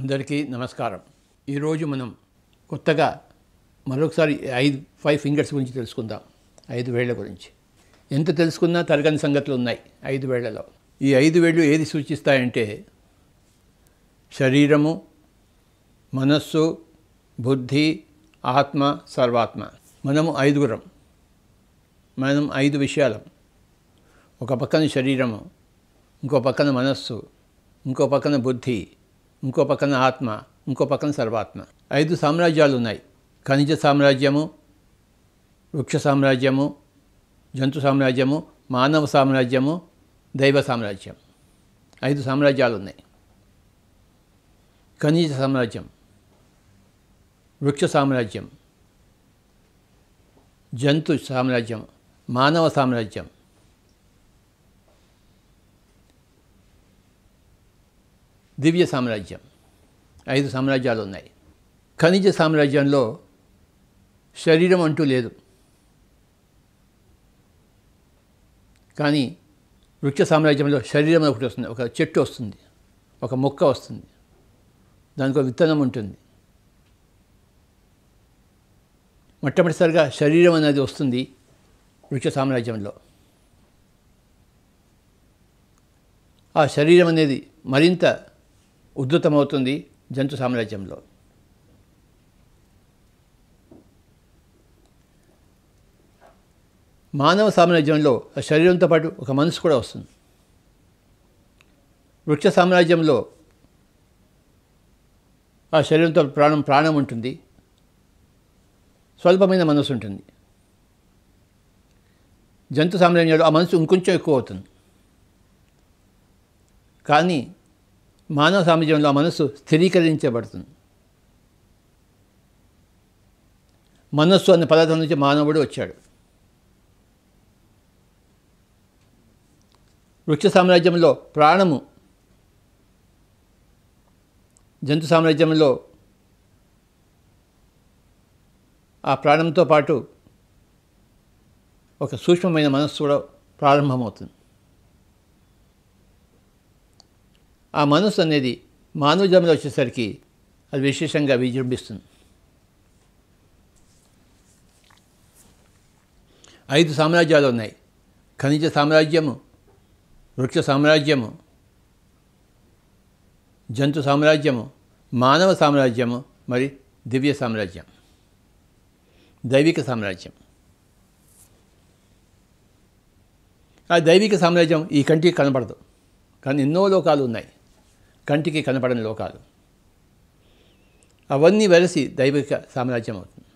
అందరికీ నమస్కారం. ఈరోజు మనం కొత్తగా మరొకసారి 5 ఫింగర్స్ గురించి తెలుసుకుందాం. 5 వేళ్ల గురించి ఎంత తెలుసుకున్నా తరగని సంగతులు ఉన్నాయి 5 వేళ్లలో. ఈ 5 వేళ్ళు ఏది సూచిస్తాయంటే శరీరము, మనస్సు, బుద్ధి, ఆత్మ, సర్వాత్మ. మనము 5గురం. మనం 5 విషయాలం. ఒక పక్కన శరీరము, ఇంకో పక్కన మనస్సు, ఇంకో పక్కన బుద్ధి, ఇంకో పక్కన ఆత్మ, ఇంకో పక్కన సర్వాత్మ. 5 సామ్రాజ్యాలు ఉన్నాయి. ఖనిజ సామ్రాజ్యము, వృక్ష సామ్రాజ్యము, జంతు సామ్రాజ్యము, మానవ సామ్రాజ్యము, దైవ సామ్రాజ్యం. 5 సామ్రాజ్యాలు ఉన్నాయి. ఖనిజ సామ్రాజ్యం, వృక్ష సామ్రాజ్యం, జంతు సామ్రాజ్యం, మానవ సామ్రాజ్యం, దివ్య సామ్రాజ్యం. 5 సామ్రాజ్యాలు ఉన్నాయి. ఖనిజ సామ్రాజ్యంలో శరీరం అంటూ లేదు. కానీ వృక్ష సామ్రాజ్యంలో శరీరం ఒకటి వస్తుంది. ఒక చెట్టు వస్తుంది, ఒక మొక్క వస్తుంది, దానికి ఒక విత్తనం ఉంటుంది. మొట్టమొదటిసారిగా శరీరం అనేది వస్తుంది వృక్ష సామ్రాజ్యంలో. ఆ శరీరం అనేది మరింత ఉద్ధృతమవుతుంది జంతు సామ్రాజ్యంలో. మానవ సామ్రాజ్యంలో ఆ శరీరంతో పాటు ఒక మనసు కూడా వస్తుంది. వృక్ష సామ్రాజ్యంలో ఆ శరీరంతో ప్రాణం ఉంటుంది, స్వల్పమైన మనసు ఉంటుంది. జంతు సామ్రాజ్యంలో ఆ మనసు ఇంకొంచెం ఎక్కువ అవుతుంది. కానీ మానవ సామ్రాజ్యంలో ఆ మనస్సు స్థిరీకరించబడుతుంది. మనస్సు అనే పదార్థం నుంచి మానవుడు వచ్చాడు. వృక్ష సామ్రాజ్యంలో ప్రాణము, జంతు సామ్రాజ్యంలో ఆ ప్రాణంతో పాటు ఒక సూక్ష్మమైన మనస్సు కూడా ప్రారంభమవుతుంది. ఆ మనస్సు అనేది మానవ జన్మలో వచ్చేసరికి అది విశేషంగా విజృంభిస్తుంది. 5 సామ్రాజ్యాలు ఉన్నాయి. ఖనిజ సామ్రాజ్యము, వృక్ష సామ్రాజ్యము, జంతు సామ్రాజ్యము, మానవ సామ్రాజ్యము, మరి దివ్య సామ్రాజ్యం, దైవిక సామ్రాజ్యం. ఆ దైవిక సామ్రాజ్యం ఈ కంటికి కనపడదు, కానీ ఎన్నో లోకాలు ఉన్నాయి, కంటికి కనపడని లోకాలు. అవన్నీ వెలసి దైవిక సామ్రాజ్యం అవుతుంది.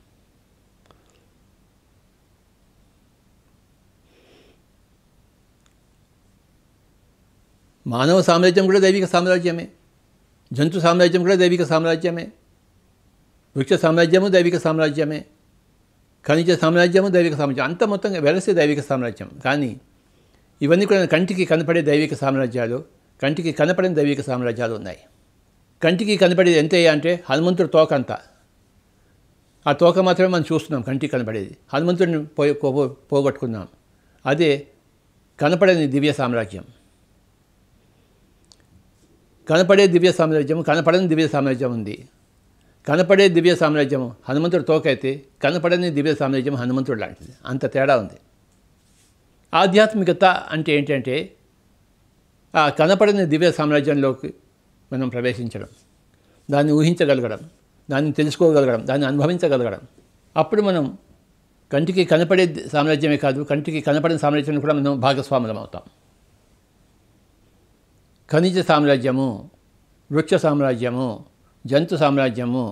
మానవ సామ్రాజ్యం కూడా దైవిక సామ్రాజ్యమే, జంతు సామ్రాజ్యం కూడా దైవిక సామ్రాజ్యమే, వృక్ష సామ్రాజ్యము దైవిక సామ్రాజ్యమే, ఖనిజ సామ్రాజ్యము దైవిక సామ్రాజ్యం. అంత మొత్తంగా వెలసి దైవిక సామ్రాజ్యం. కానీ ఇవన్నీ కూడా కంటికి కనపడే దైవిక సామ్రాజ్యాలు, కంటికి కనపడని దైవిక సామ్రాజ్యాలు ఉన్నాయి. కంటికి కనపడేది ఎంత అంటే హనుమంతుడి తోక అంతా. ఆ తోక మాత్రమే మనం చూస్తున్నాం, కంటికి కనపడేది. హనుమంతుడిని పోగొట్టుకున్నాం. అదే కనపడని దివ్య సామ్రాజ్యం. కనపడే దివ్య సామ్రాజ్యం, కనపడని దివ్య సామ్రాజ్యం ఉంది. కనపడే దివ్య సామ్రాజ్యం హనుమంతుడి తోక అయితే, కనపడని దివ్య సామ్రాజ్యం హనుమంతుడు లాంటిది. అంత తేడా ఉంది. ఆధ్యాత్మికత అంటే ఏంటంటే ఆ కనపడని దివ్య సామ్రాజ్యంలోకి మనం ప్రవేశించడం, దాన్ని ఊహించగలగడం, దాన్ని తెలుసుకోగలగడం, దాన్ని అనుభవించగలగడం. అప్పుడు మనం కంటికి కనపడే సామ్రాజ్యమే కాదు, కంటికి కనపడని సామ్రాజ్యం కూడా మనం భాగస్వాములం అవుతాం. ఖనిజ సామ్రాజ్యము, వృక్ష సామ్రాజ్యము, జంతు సామ్రాజ్యము,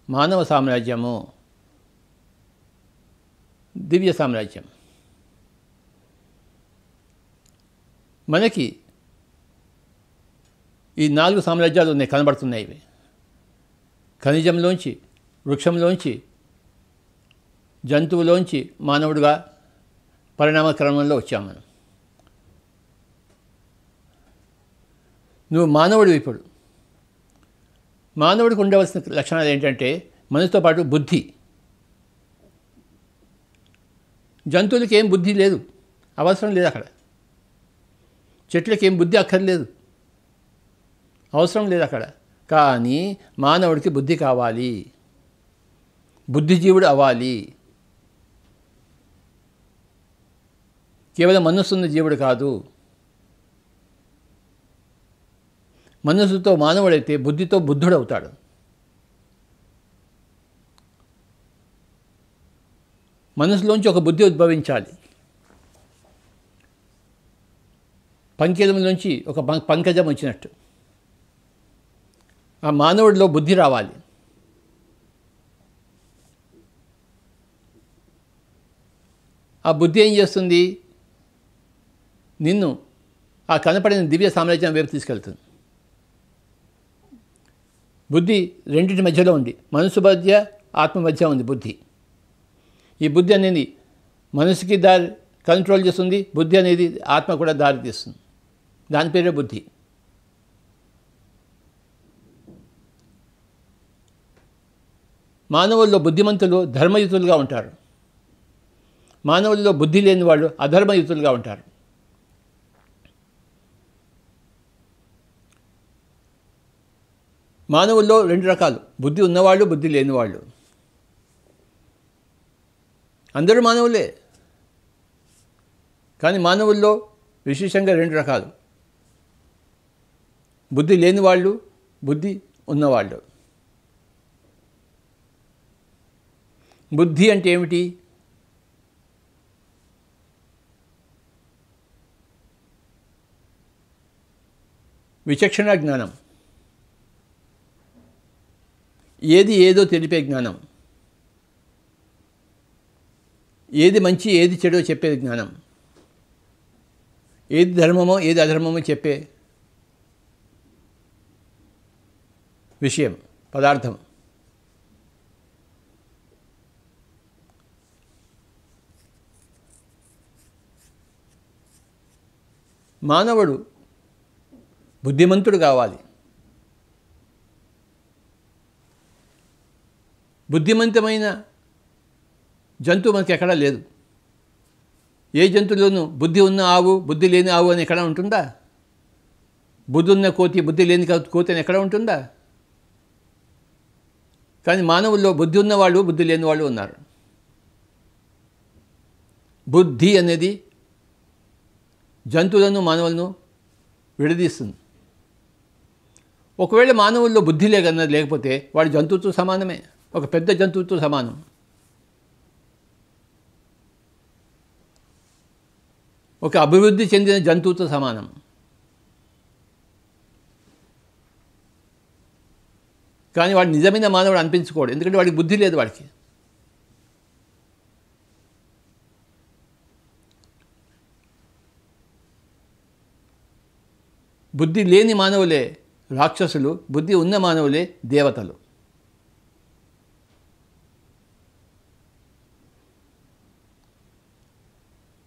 మానవ సామ్రాజ్యము, దివ్య సామ్రాజ్యం. మనకి ఈ 4 సామ్రాజ్యాలు ఉన్నాయి, కనబడుతున్నాయి. ఇవి ఖనిజంలోంచి, వృక్షంలోంచి, జంతువులోంచి మానవుడిగా పరిణామ క్రమంలో వచ్చాము మనం. నువ్వు మానవుడు. ఇప్పుడు మానవుడికి ఉండవలసిన లక్షణాలు ఏంటంటే మనసుతో పాటు బుద్ధి. జంతువులకి ఏం బుద్ధి లేదు, అవసరం లేదు. అక్కడ చెట్లకి ఏం బుద్ధి అక్కర్లేదు, అవసరం లేదు. అక్కడ కానీ మానవుడికి బుద్ధి కావాలి, బుద్ధిజీవుడు అవ్వాలి. కేవలం మనస్సున్న జీవుడు కాదు. మనస్సుతో మానవుడైతే బుద్ధితో బుద్ధుడవుతాడు. మనసులోంచి ఒక బుద్ధి ఉద్భవించాలి. పంకిలంలోంచి ఒక పంకజం వచ్చినట్టు ఆ మానవుడిలో బుద్ధి రావాలి. ఆ బుద్ధి ఏం చేస్తుంది? నిన్ను ఆ కనపడిన దివ్య సామ్రాజ్యం వైపు తీసుకెళ్తుంది. బుద్ధి రెండింటి మధ్యలో ఉంది. మనసు మధ్య, ఆత్మ మధ్య ఉంది బుద్ధి. ఈ బుద్ధి అనేది మనసుకి దారి కంట్రోల్ చేస్తుంది, బుద్ధి అనేది ఆత్మ కూడా దారి తీస్తుంది. దాని పేరే బుద్ధి. మానవుల్లో బుద్ధిమంతులు ధర్మయుతులుగా ఉంటారు. మానవుల్లో బుద్ధి లేని వాళ్ళు అధర్మయుతులుగా ఉంటారు. మానవుల్లో రెండు రకాలు, బుద్ధి ఉన్నవాళ్ళు, బుద్ధి లేనివాళ్ళు. అందరూ మానవులే, కానీ మానవుల్లో విశేషంగా రెండు రకాలు, బుద్ధి లేనివాళ్ళు, బుద్ధి ఉన్నవాళ్ళు. బుద్ధి అంటే ఏమిటి? విచక్షణ జ్ఞానం, ఏది ఏదో తెలిపే జ్ఞానం, ఏది మంచి ఏది చెడో చెప్పే జ్ఞానం, ఏది ధర్మమో ఏది అధర్మమో చెప్పే విషయం, పదార్థం. మానవుడు బుద్ధిమంతుడు కావాలి. బుద్ధిమంతమైన జంతువు మనకి ఎక్కడా లేదు. ఏ జంతువులోనూ బుద్ధి ఉన్న ఆవు, బుద్ధి లేని ఆవు అని ఎక్కడ ఉంటుందా? బుద్ధి ఉన్న కోతి, బుద్ధి లేని కోతి అని ఎక్కడ ఉంటుందా? కానీ మానవుల్లో బుద్ధి ఉన్నవాళ్ళు, బుద్ధి లేని వాళ్ళు ఉన్నారు. బుద్ధి అనేది జంతువులను మానవులను విడదీస్తుంది. ఒకవేళ మానవుల్లో బుద్ధి లేకపోతే వాడు జంతువుతో సమానమే, ఒక పెద్ద జంతువుతో సమానం. ఒక అభివృద్ధి చెందిన జంతువుతో సమానం. కానీ వాడు నిజమైన మానవుడు అనిపించుకోడు, ఎందుకంటే వాడికి బుద్ధి లేదు. వాడికి బుద్ధి లేని మానవులే రాక్షసులు, బుద్ధి ఉన్న మానవులే దేవతలు.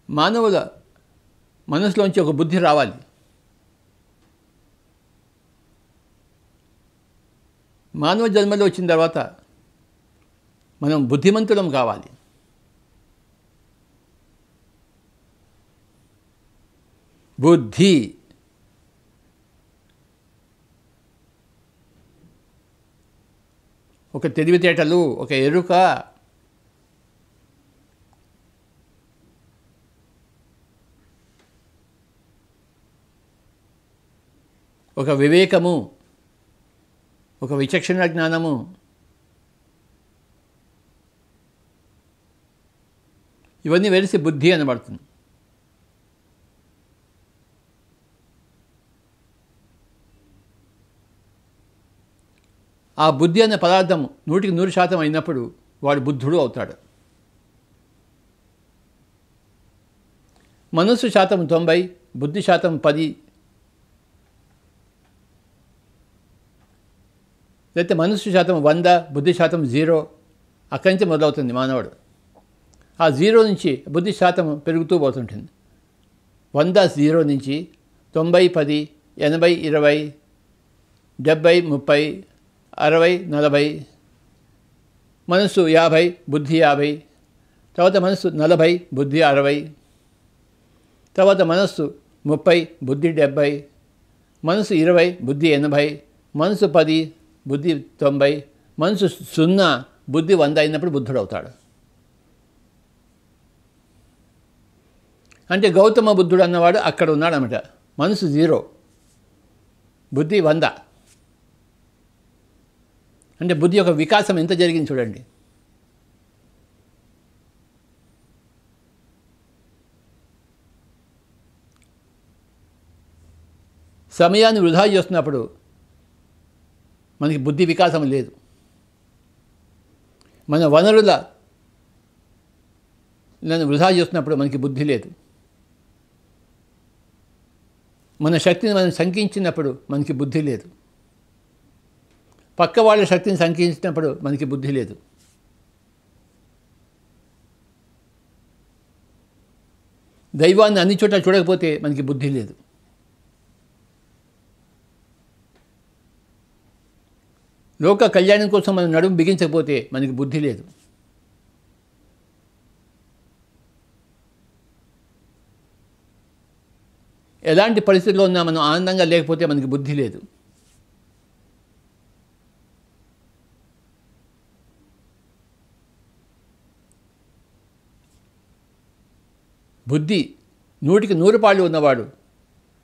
మానవుల మనసులోంచి ఒక బుద్ధి రావాలి. మానవ జన్మలో వచ్చిన తర్వాత మనం బుద్ధిమంతులం కావాలి. బుద్ధి ఒక తెలివితేటలు, ఒక ఎరుక, ఒక వివేకము, ఒక విచక్షణ జ్ఞానము, ఇవన్నీ వెలిసి బుద్ధి అనబడుతుంది. ఆ బుద్ధి అనే పదార్థం 100% అయినప్పుడు వాడు బుద్ధుడు అవుతాడు. మనస్సు శాతం 90, బుద్ధి శాతం 10, లేకపోతే మనస్సు శాతం 100, బుద్ధి శాతం 0. అక్కడి నుంచి మొదలవుతుంది మానవుడు. ఆ 0 నుంచి బుద్ధి శాతం పెరుగుతూ పోతుంటుంది. 100 0 నుంచి 90 10, 80 20, 70 30, 60 40, మనస్సు 50, బుద్ధి 50, తర్వాత మనస్సు 40, బుద్ధి 60, తర్వాత మనస్సు 30, బుద్ధి 70, మనస్సు 20, బుద్ధి 80, మనస్సు 10, బుద్ధి 90, మనసు 0, బుద్ధి 100 అయినప్పుడు బుద్ధుడు అవుతాడు. అంటే గౌతమ బుద్ధుడు అన్నవాడు అక్కడ ఉన్నాడు అన్నమాట. మనసు 0, బుద్ధి 100. అంటే బుద్ధి యొక్క వికాసం ఎంత జరిగింది చూడండి. సమయాన్ని వృధా చేస్తున్నప్పుడు మనకి బుద్ధి వికాసం లేదు. మన వనరులను వృధా చేస్తున్నప్పుడు మనకి బుద్ధి లేదు. మన శక్తిని మనం సంకించినప్పుడు మనకి బుద్ధి లేదు. పక్క వాళ్ళ శక్తిని సంకించినప్పుడు మనకి బుద్ధి లేదు. దైవాన్ని అన్ని చోట్ల చూడకపోతే మనకి బుద్ధి లేదు. లోక కళ్యాణం కోసం మనం నడుము బిగించకపోతే మనకి బుద్ధి లేదు. ఎలాంటి పరిస్థితుల్లో ఉన్నా మనం ఆనందంగా లేకపోతే మనకి బుద్ధి లేదు. బుద్ధి 100కి 100 పాళ్ళు ఉన్నవాడు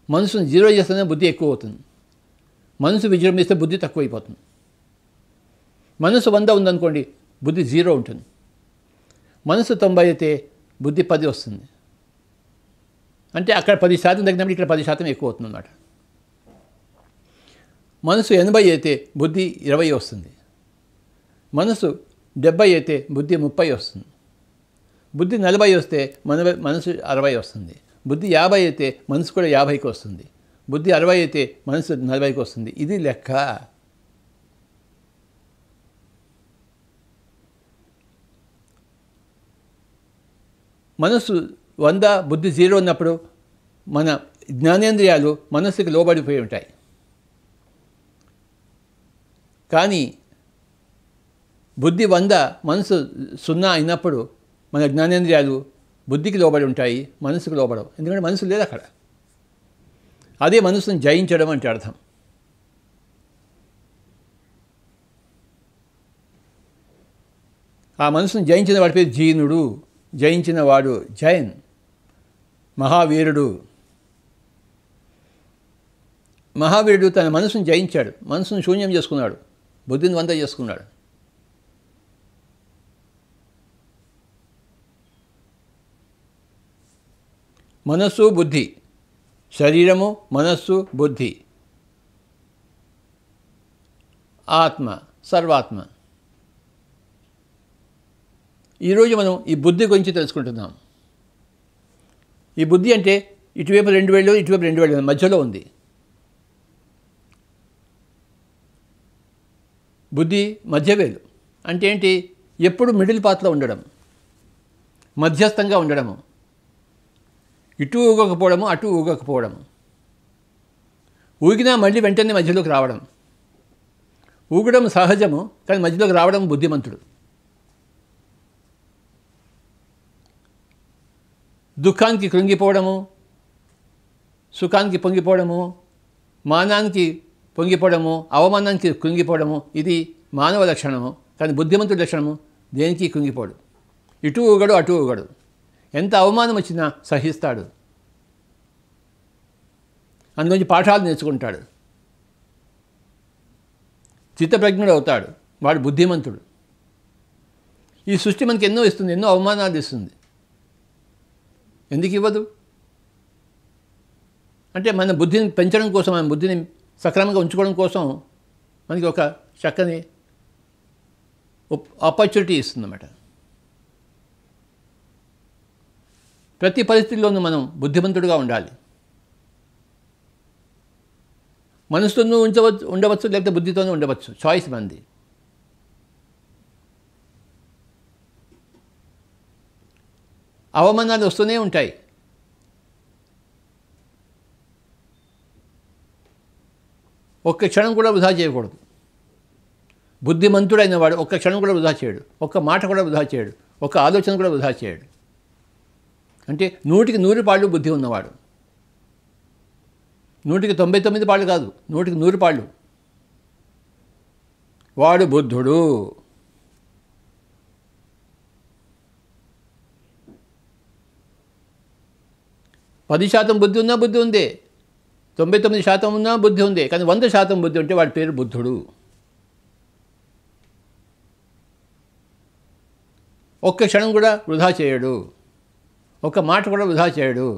మనసును 0 చేస్తేనే బుద్ధి ఎక్కువ అవుతుంది. మనసు విజృంభిస్తే బుద్ధి తక్కువైపోతుంది. మనసు 100 ఉందనుకోండి, బుద్ధి 0 ఉంటుంది. మనసు 90 అయితే బుద్ధి 10 వస్తుంది. అంటే అక్కడ 10% తగ్గినప్పుడు ఇక్కడ 10% ఎక్కువ అవుతుంది అన్నమాట. మనసు 80 అయితే బుద్ధి 20 వస్తుంది. మనసు 70 అయితే బుద్ధి 30 వస్తుంది. బుద్ధి 40 వస్తే మనసు 60 వస్తుంది. బుద్ధి 50 అయితే మనసు కూడా 50కి వస్తుంది. బుద్ధి 60 అయితే మనసు 40కి వస్తుంది. ఇది లెక్క. మనసు 100, బుద్ధి 0 ఉన్నప్పుడు మన జ్ఞానేంద్రియాలు మనస్సుకి లోబడిపోయి ఉంటాయి. కానీ బుద్ధి 100, మనసు 0 అయినప్పుడు మన జ్ఞానేంద్రియాలు బుద్ధికి లోబడి ఉంటాయి, మనసుకు లోబడవు. ఎందుకంటే మనసు లేదు అక్కడ. అదే మనసును జయించడం అంటే అర్థం. ఆ మనసును జయించిన వాడి పేరు జీనుడు. జయించిన వాడు జైన్, మహావీరుడు. మహావీరుడు తన మనసును జయించాడు. మనసును శూన్యం చేసుకున్నాడు, బుద్ధిని 100 చేసుకున్నాడు. మనస్సు, బుద్ధి, శరీరము, మనస్సు, బుద్ధి, ఆత్మ, సర్వాత్మ. ఈరోజు మనం ఈ బుద్ధి గురించి తెలుసుకుంటున్నాం. ఈ బుద్ధి అంటే ఇటువైపు 2 వేళ్ళు, ఇటువైపు 2 వేళ్ళు మధ్యలో ఉంది. బుద్ధి మధ్యవేలు అంటే ఏంటి? ఎప్పుడు మిడిల్ పాత్లో ఉండడం, మధ్యస్థంగా ఉండడము. ఇటు ఊగకపోవడము, అటు ఊగకపోవడము. ఊగినా మళ్ళీ వెంటనే మధ్యలోకి రావడం. ఊగడం సహజము, కానీ మధ్యలోకి రావడం బుద్ధిమంతుడు. దుఃఖానికి కృంగిపోవడము, సుఖానికి పొంగిపోవడము, మానానికి పొంగిపోవడము, అవమానానికి కృంగిపోవడము, ఇది మానవ లక్షణము. కానీ బుద్ధిమంతుడి లక్షణము దేనికి కృంగిపోడు. ఇటు ఊగడు, అటు ఊగడు. ఎంత అవమానం వచ్చినా సహిస్తాడు. అందులోంచి పాఠాలు నేర్చుకుంటాడు. చిత్తప్రజ్ఞుడు అవుతాడు. వాడు బుద్ధిమంతుడు. ఈ సృష్టి మనకి ఎన్నో ఇస్తుంది, ఎన్నో అవమానాలు ఇస్తుంది. ఎందుకు ఇవ్వదు? అంటే మన బుద్ధిని పెంచడం కోసం, మన బుద్ధిని సక్రమంగా ఉంచుకోవడం కోసం మనకి ఒక చక్కని ఆపర్చునిటీ ఇస్తుందన్నమాట. ప్రతి పరిస్థితుల్లోనూ మనం బుద్ధిమంతుడుగా ఉండాలి. మనసుతోనూ ఉండవచ్చు, లేకపోతే బుద్ధితోనూ ఉండవచ్చు. చాయిస్ మంది. అవమానాలు వస్తూనే ఉంటాయి. ఒక్క క్షణం కూడా వృధా చేయకూడదు. బుద్ధిమంతుడైన వాడు ఒక్క క్షణం కూడా వృధా చేయడు, ఒక్క మాట కూడా వృధా చేయడు, ఒక్క ఆలోచన కూడా వృధా చేయడు. అంటే 100కి 100 పాళ్ళు బుద్ధి ఉన్నవాడు. 100కి 99 పాళ్ళు కాదు, 100కి 100 పాళ్ళు. వాడు బుద్ధుడు. పది శాతం బుద్ధి ఉన్నా బుద్ధి ఉంది, 99% ఉన్నా బుద్ధి ఉంది, కానీ 100% బుద్ధి ఉంటే వాడి పేరు బుద్ధుడు. ఒక్క క్షణం కూడా వృధా చేయడు, ఒక్క మాట కూడా వృధా చేయడు.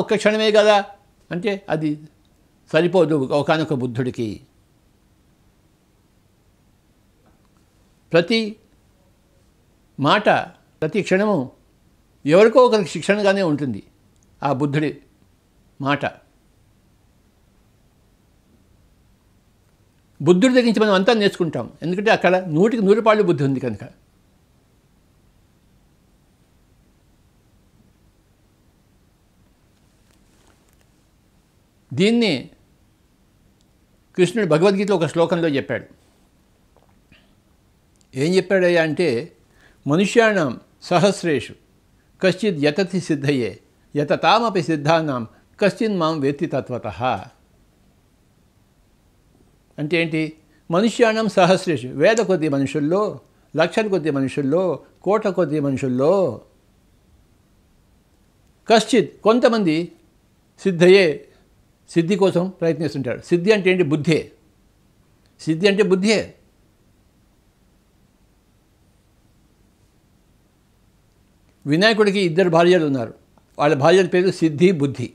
ఒక్క క్షణమే కదా అంటే అది సరిపోదు ఒకానొక బుద్ధుడికి. ప్రతి మాట, ప్రతి క్షణము ఎవరికో ఒకరికి శిక్షణగానే ఉంటుంది ఆ బుద్ధుడి మాట. బుద్ధుడి దగ్గర నుంచి మనం అంతా నేర్చుకుంటాం, ఎందుకంటే అక్కడ 100కి 100 పాళ్ళు బుద్ధి ఉంది కనుక. దీన్ని కృష్ణుడు భగవద్గీతలో ఒక శ్లోకంలో చెప్పాడు. ఏం చెప్పాడయ్యా అంటే, మనుష్యాణం సహస్రేషు కశ్చిత్ యతతి సిద్ధయే యతతామపి సిద్ధానాం కశ్చిన్ మాం వేత్తి తత్వతః. అంటే ఏంటి? మనుష్యాణం సహస్రేషు, వేల కొద్ది మనుషుల్లో, లక్షల కొద్ది మనుషుల్లో, కోట్ల కొద్ది మనుషుల్లో, కశ్చిత్ కొంతమంది సిద్ధయే సిద్ధి కోసం ప్రయత్నిస్తుంటారు. సిద్ధి అంటే ఏంటి? బుద్ధే. సిద్ధి అంటే బుద్ధే. వినాయకుడికి 2 భార్యలు ఉన్నారు, వాళ్ళ భార్యల పేరు సిద్ధి, బుద్ధి.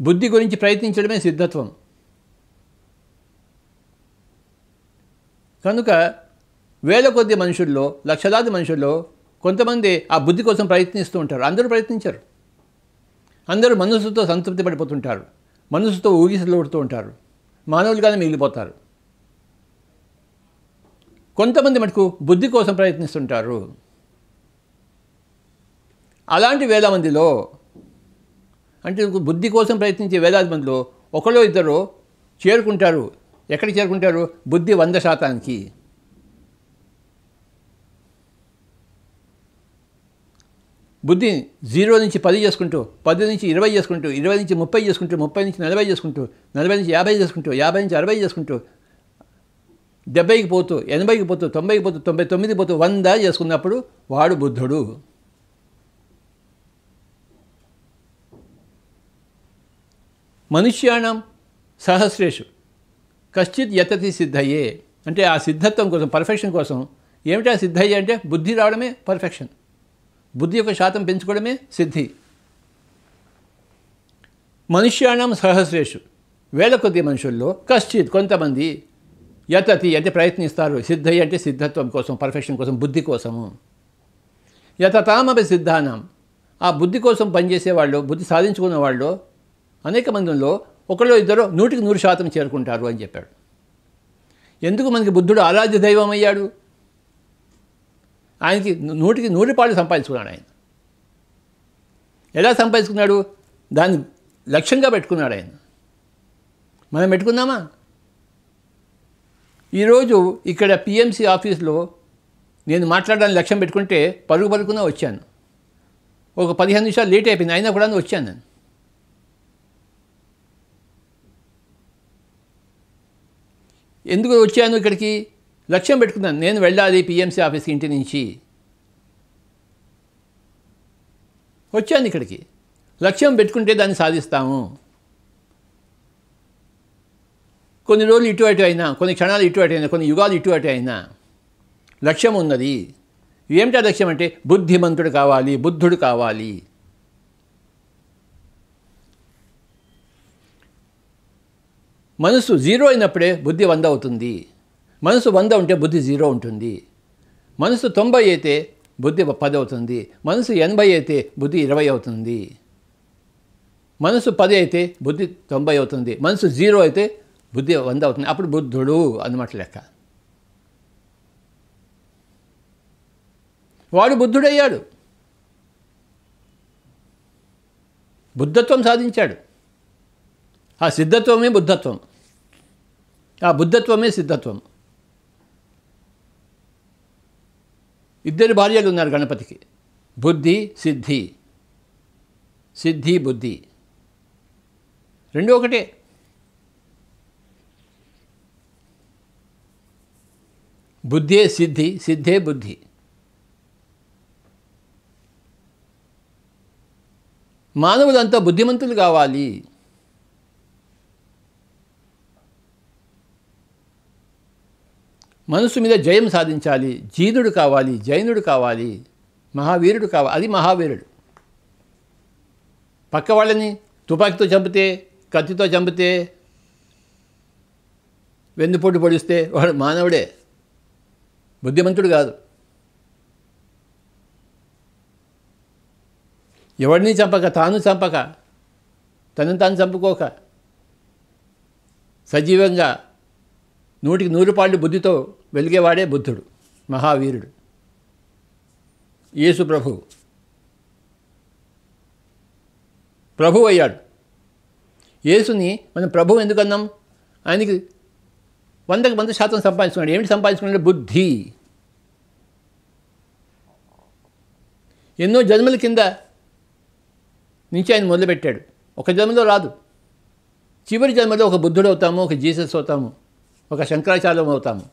బుద్ధి గురించి ప్రయత్నించడమే సిద్ధత్వం. కనుక వేల కొద్ది మనుషుల్లో, లక్షలాది మనుషుల్లో కొంతమంది ఆ బుద్ధి కోసం ప్రయత్నిస్తూ ఉంటారు. అందరూ ప్రయత్నించరు. అందరూ మనసుతో సంతృప్తి పడిపోతుంటారు, మనసుతో ఊగిసలుడుతూ ఉంటారు, మానవులుగానే మిగిలిపోతారు. కొంతమంది మటుకు బుద్ధి కోసం ప్రయత్నిస్తుంటారు. అలాంటి వేల మందిలో, అంటే బుద్ధి కోసం ప్రయత్నించే వేలాది మందిలో ఒకరో ఇద్దరు చేరుకుంటారు. ఎక్కడికి చేరుకుంటారు? బుద్ధి 100%కి. బుద్ధి 0 నుంచి 10 చేసుకుంటూ, 10 నుంచి 20 చేసుకుంటూ, 20 నుంచి 30 చేసుకుంటూ, 30 నుంచి 40 చేసుకుంటూ, 40 నుంచి 50 చేసుకుంటూ, 50 నుంచి 60 చేసుకుంటూ, 70కి పోతూ, 80కి పోతూ, 90కి పోతూ, 99కి పోతూ, 100 చేసుకున్నప్పుడు వాడు బుద్ధుడు. మనుష్యాణం సహస్రేషు కశ్చిత్ యతతి సిద్ధయే. అంటే ఆ సిద్ధత్వం కోసం, పర్ఫెక్షన్ కోసం. ఏమిటా సిద్ధయ్యే అంటే? బుద్ధి రావడమే పర్ఫెక్షన్. బుద్ధి యొక్క శాతం పెంచుకోవడమే సిద్ధి. మనుష్యాణం సహస్రేషు, వేల కొద్ది మనుషుల్లో, కశ్చిత్ కొంతమంది, యతతి అంటే ప్రయత్నిస్తారు, సిద్ధయ్య అంటే సిద్ధత్వం కోసం, పర్ఫెక్షన్ కోసం, బుద్ధి కోసము. యతతామపి సిద్ధానం, ఆ బుద్ధి కోసం పనిచేసేవాళ్ళు, బుద్ధి సాధించుకున్న వాళ్ళు అనేక మందిలో ఒకళ్ళు ఇద్దరు 100కి 100% చేరుకుంటారు అని చెప్పాడు. ఎందుకు మనకి బుద్ధుడు ఆరాధ్య దైవం అయ్యాడు? ఆయనకి 100కి 100 పాళ్ళు సంపాదించుకున్నాడు. ఆయన ఎలా సంపాదించుకున్నాడు? దాన్ని లక్ష్యంగా పెట్టుకున్నాడు ఆయన. మనం పెట్టుకుందామా? ఈరోజు ఇక్కడ పిఎంసి ఆఫీస్లో నేను మాట్లాడడానికి లక్ష్యం పెట్టుకుంటే పరుగు పరుగున వచ్చాను. ఒక 15 నిమిషాలు లేట్ అయిపోయింది, అయినా కూడా వచ్చాను నేను. ఎందుకు వచ్చాను ఇక్కడికి? లక్ష్యం పెట్టుకున్నాను, నేను వెళ్ళాలి పిఎంసి ఆఫీస్కి ఇంటి నుంచి. వచ్చాను ఇక్కడికి. లక్ష్యం పెట్టుకుంటే దాన్ని సాధిస్తాము. కొన్ని రోజులు ఇటు అటు అయినా, కొన్ని క్షణాలు ఇటు అటు అయినా, కొన్ని యుగాలు ఇటు అటు అయినా లక్ష్యం ఉన్నది. ఏమిటా లక్ష్యం అంటే? బుద్ధిమంతుడు కావాలి, బుద్ధుడు కావాలి. మనసు 0 అయినప్పుడే బుద్ధి 100 అవుతుంది. మనసు 100 ఉంటే బుద్ధి 0 ఉంటుంది. మనసు 90 అయితే బుద్ధి 10 అవుతుంది. మనసు 80 అయితే బుద్ధి 20 అవుతుంది. మనసు 10 అయితే బుద్ధి 90 అవుతుంది. మనసు 0 అయితే బుద్ధి 100 అవుతుంది. అప్పుడు బుద్ధుడు అన్నమాట లెక్క. వాడు బుద్ధుడయ్యాడు, బుద్ధత్వం సాధించాడు. ఆ సిద్ధత్వమే బుద్ధత్వం, ఆ బుద్ధత్వమే సిద్ధత్వం. ఇద్దరు భార్యలు ఉన్నారు గణపతికి, బుద్ధి సిద్ధి, సిద్ధి బుద్ధి రెండు ఒకటే. బుద్ధే సిద్ధి, సిద్ధే బుద్ధి. మానవులంతా బుద్ధిమంతులు కావాలి. మనసు మీద జయం సాధించాలి. జీనుడు కావాలి, జైనుడు కావాలి, మహావీరుడు కావాలి. అది మహావీరుడు. పక్క వాళ్ళని తుపాకీతో చంపితే, కత్తితో చంపితే, వెన్నుపోటు పొడిస్తే వాడు మానవుడే, బుద్ధిమంతుడు కాదు. ఎవరిని చంపక, తాను చంపక, తనను తాను చంపుకోక, సజీవంగా 100కి 100 పాళ్ళు బుద్ధితో వెలిగేవాడే బుద్ధుడు, మహావీరుడు. యేసు ప్రభు అయ్యాడు. యేసుని మనం ప్రభు ఎందుకన్నాం? ఆయనకి 100% సంపాదించుకున్నాడు. ఏమిటి సంపాదించుకున్నాడు? బుద్ధి. ఎన్నో జన్మల కింద నుంచి ఆయన మొదలుపెట్టాడు. ఒక జన్మలో రాదు. చివరి జన్మలో ఒక బుద్ధుడు అవుతాము, ఒక జీసస్ అవుతాము, ఒక శంకరాచార్యం అవుతాము,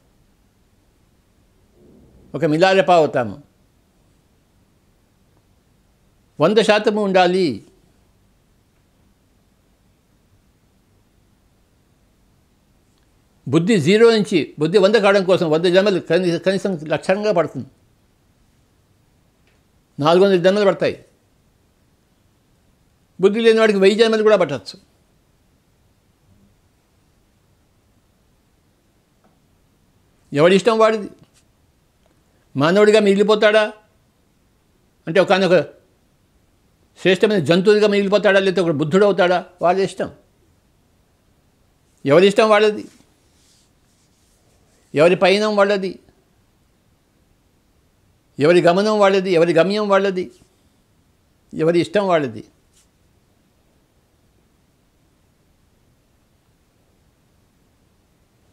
ఒక మిలారెపా అవుతాము. 100% ఉండాలి. బుద్ధి 0 నుంచి బుద్ధి 100 కావడం కోసం 100 జన్మలు కనీసం లక్షణంగా పడుతుంది. 400 జన్మలు పడతాయి. బుద్ధి లేని వాడికి 1000 జన్మలు కూడా పట్టచ్చు. ఎవడిష్టం వాడిది. మానవుడిగా మిగిలిపోతాడా అంటే ఒకనొక శ్రేష్టమైన జంతువుగా మిగిలిపోతాడా, లేకపోతే ఒక బుద్ధుడు అవుతాడా? వాళ్ళ ఇష్టం. ఎవరిష్టం వాళ్ళది, ఎవరి పయనం వాళ్ళది, ఎవరి గమనం వాళ్ళది, ఎవరి గమ్యం వాళ్ళది, ఎవరి ఇష్టం వాళ్ళది.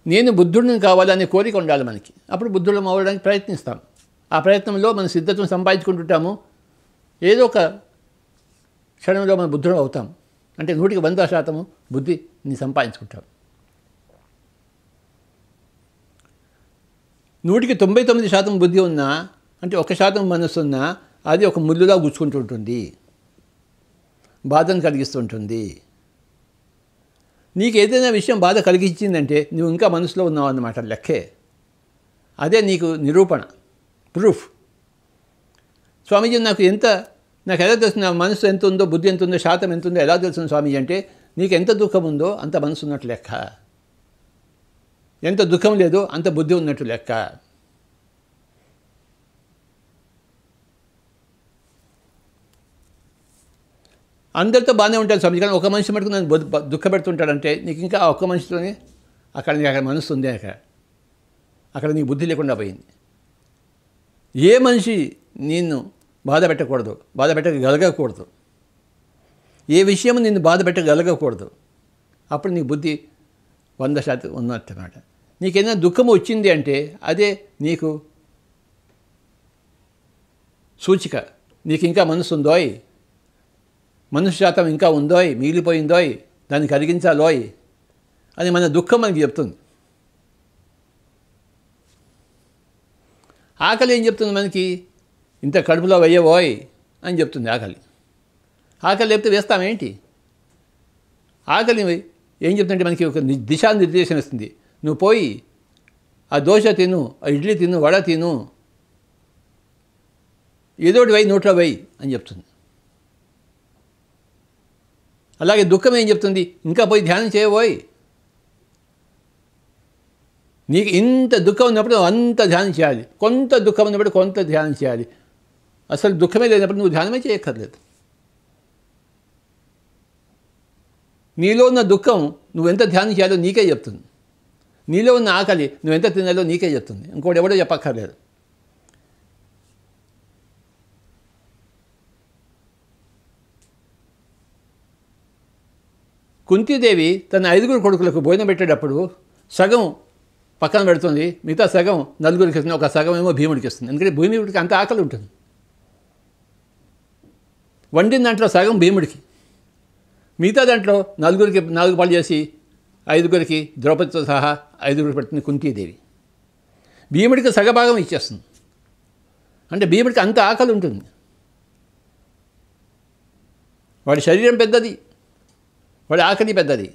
నేను బుద్ధుడిని కావాలనే కోరిక ఉండాలి మనకి. అప్పుడు బుద్ధుడు అవ్వడానికి ప్రయత్నిస్తాం. ఆ ప్రయత్నంలో మన సిద్ధతను సంపాదించుకుంటుంటాము. ఏదో ఒక క్షణంలో మన బుద్ధుడు అవుతాం. అంటే 100కి 100% బుద్ధిని సంపాదించుకుంటాం. 100కి 99% బుద్ధి ఉన్నా, అంటే 1% మనస్సు ఉన్నా, అది ఒక ముళ్ళులా గుచ్చుకుంటుంటుంది, బాధను కలిగిస్తుంటుంది. నీకు ఏదైనా విషయం బాధ కలిగించిందంటే నువ్వు ఇంకా మనసులో ఉన్నావు అన్నమాట లెక్కే. అదే నీకు నిరూపణ, ప్రూఫ్. స్వామీజీ నాకు ఎలా తెలుస్తుంది, నా మనసు ఎంత ఉందో, బుద్ధి ఎంత ఉందో, శాతం ఎంత ఉందో ఎలా తెలుస్తుంది స్వామీజీ అంటే, నీకు ఎంత దుఃఖం ఉందో అంత మనసు ఉన్నట్టు లెక్క, ఎంత దుఃఖం లేదో అంత బుద్ధి ఉన్నట్టు లెక్క. అందరితో బాగానే ఉంటాడు స్వామి, కానీ ఒక మనిషి మటుకు నన్ను దుఃఖపెడుతుంటాడంటే నీకు ఇంకా ఆ ఒక్క మనిషితోనే అక్కడ మనసు ఉంది, అక్కడ నీకు బుద్ధి లేకుండా పోయింది. ఏ మనిషి నిన్ను బాధ పెట్టగలగకూడదు, ఏ విషయం నిన్ను బాధ పెట్టగలగకూడదు. అప్పుడు నీ బుద్ధి 100% ఉన్నట్టు అన్నమాట. నీకేదైనా దుఃఖం వచ్చింది అంటే అదే నీకు సూచిక, నీకు ఇంకా మనసు ఉందోయ్, మనసు శాతం ఇంకా ఉందోయ్, మిగిలిపోయిందోయ్, దాన్ని కరిగించాలోయ్ అని మన దుఃఖం మనకి చెప్తుంది. ఆకలి ఏం చెప్తుంది మనకి? ఇంత కడుపులో వెయ్యబోయ్ అని చెప్తుంది ఆకలి. ఆకలి లేకపోతే వేస్తామేంటి? ఆకలి ఏం చెప్తుంటే మనకి ఒక దిశానిర్దేశం ఇస్తుంది. నువ్వు పోయి ఆ దోశ తిను, ఆ ఇడ్లీ తిను, వడ తిను, ఏదోటి వెయ్యి, నోట్లో వెయ్యి అని చెప్తుంది. అలాగే దుఃఖం ఏం చెప్తుంది? ఇంకా పోయి ధ్యానం చేయబోయ్. నీకు ఇంత దుఃఖం ఉన్నప్పుడు అంత ధ్యానం చేయాలి, కొంత దుఃఖం ఉన్నప్పుడు కొంత ధ్యానం చేయాలి. అసలు దుఃఖమే లేనప్పుడు నువ్వు ధ్యానమే చేయక్కర్లేదు. నీలో ఉన్న దుఃఖం నువ్వెంత ధ్యానం చేయాలో నీకే చెప్తుంది. నీలో ఉన్న ఆకలి నువ్వెంత తినాలో నీకే చెప్తుంది, ఇంకోటి ఎవడో చెప్పక్కర్లేదు. కుంతీదేవి తన 5 కొడుకులకు భోజనం పెట్టేటప్పుడు సగం పక్కన పెడుతుంది, మిగతా సగం నలుగురికి ఇస్తుంది, ఒక సగం ఏమో భీముడికి ఇస్తుంది. ఎందుకంటే భీముడికి అంత ఆకలి ఉంటుంది. వండిన దాంట్లో సగం భీముడికి, మిగతా దాంట్లో నలుగురికి 4 పాలు చేసి 5గురికి ద్రౌపదితో సహా 5గురికి పెడుతుంది కుంతీదేవి. భీముడికి సగభాగం ఇచ్చేస్తుంది. అంటే భీముడికి అంత ఆకలి ఉంటుంది. వాడి శరీరం పెద్దది, వాడి ఆకలి పెద్దది,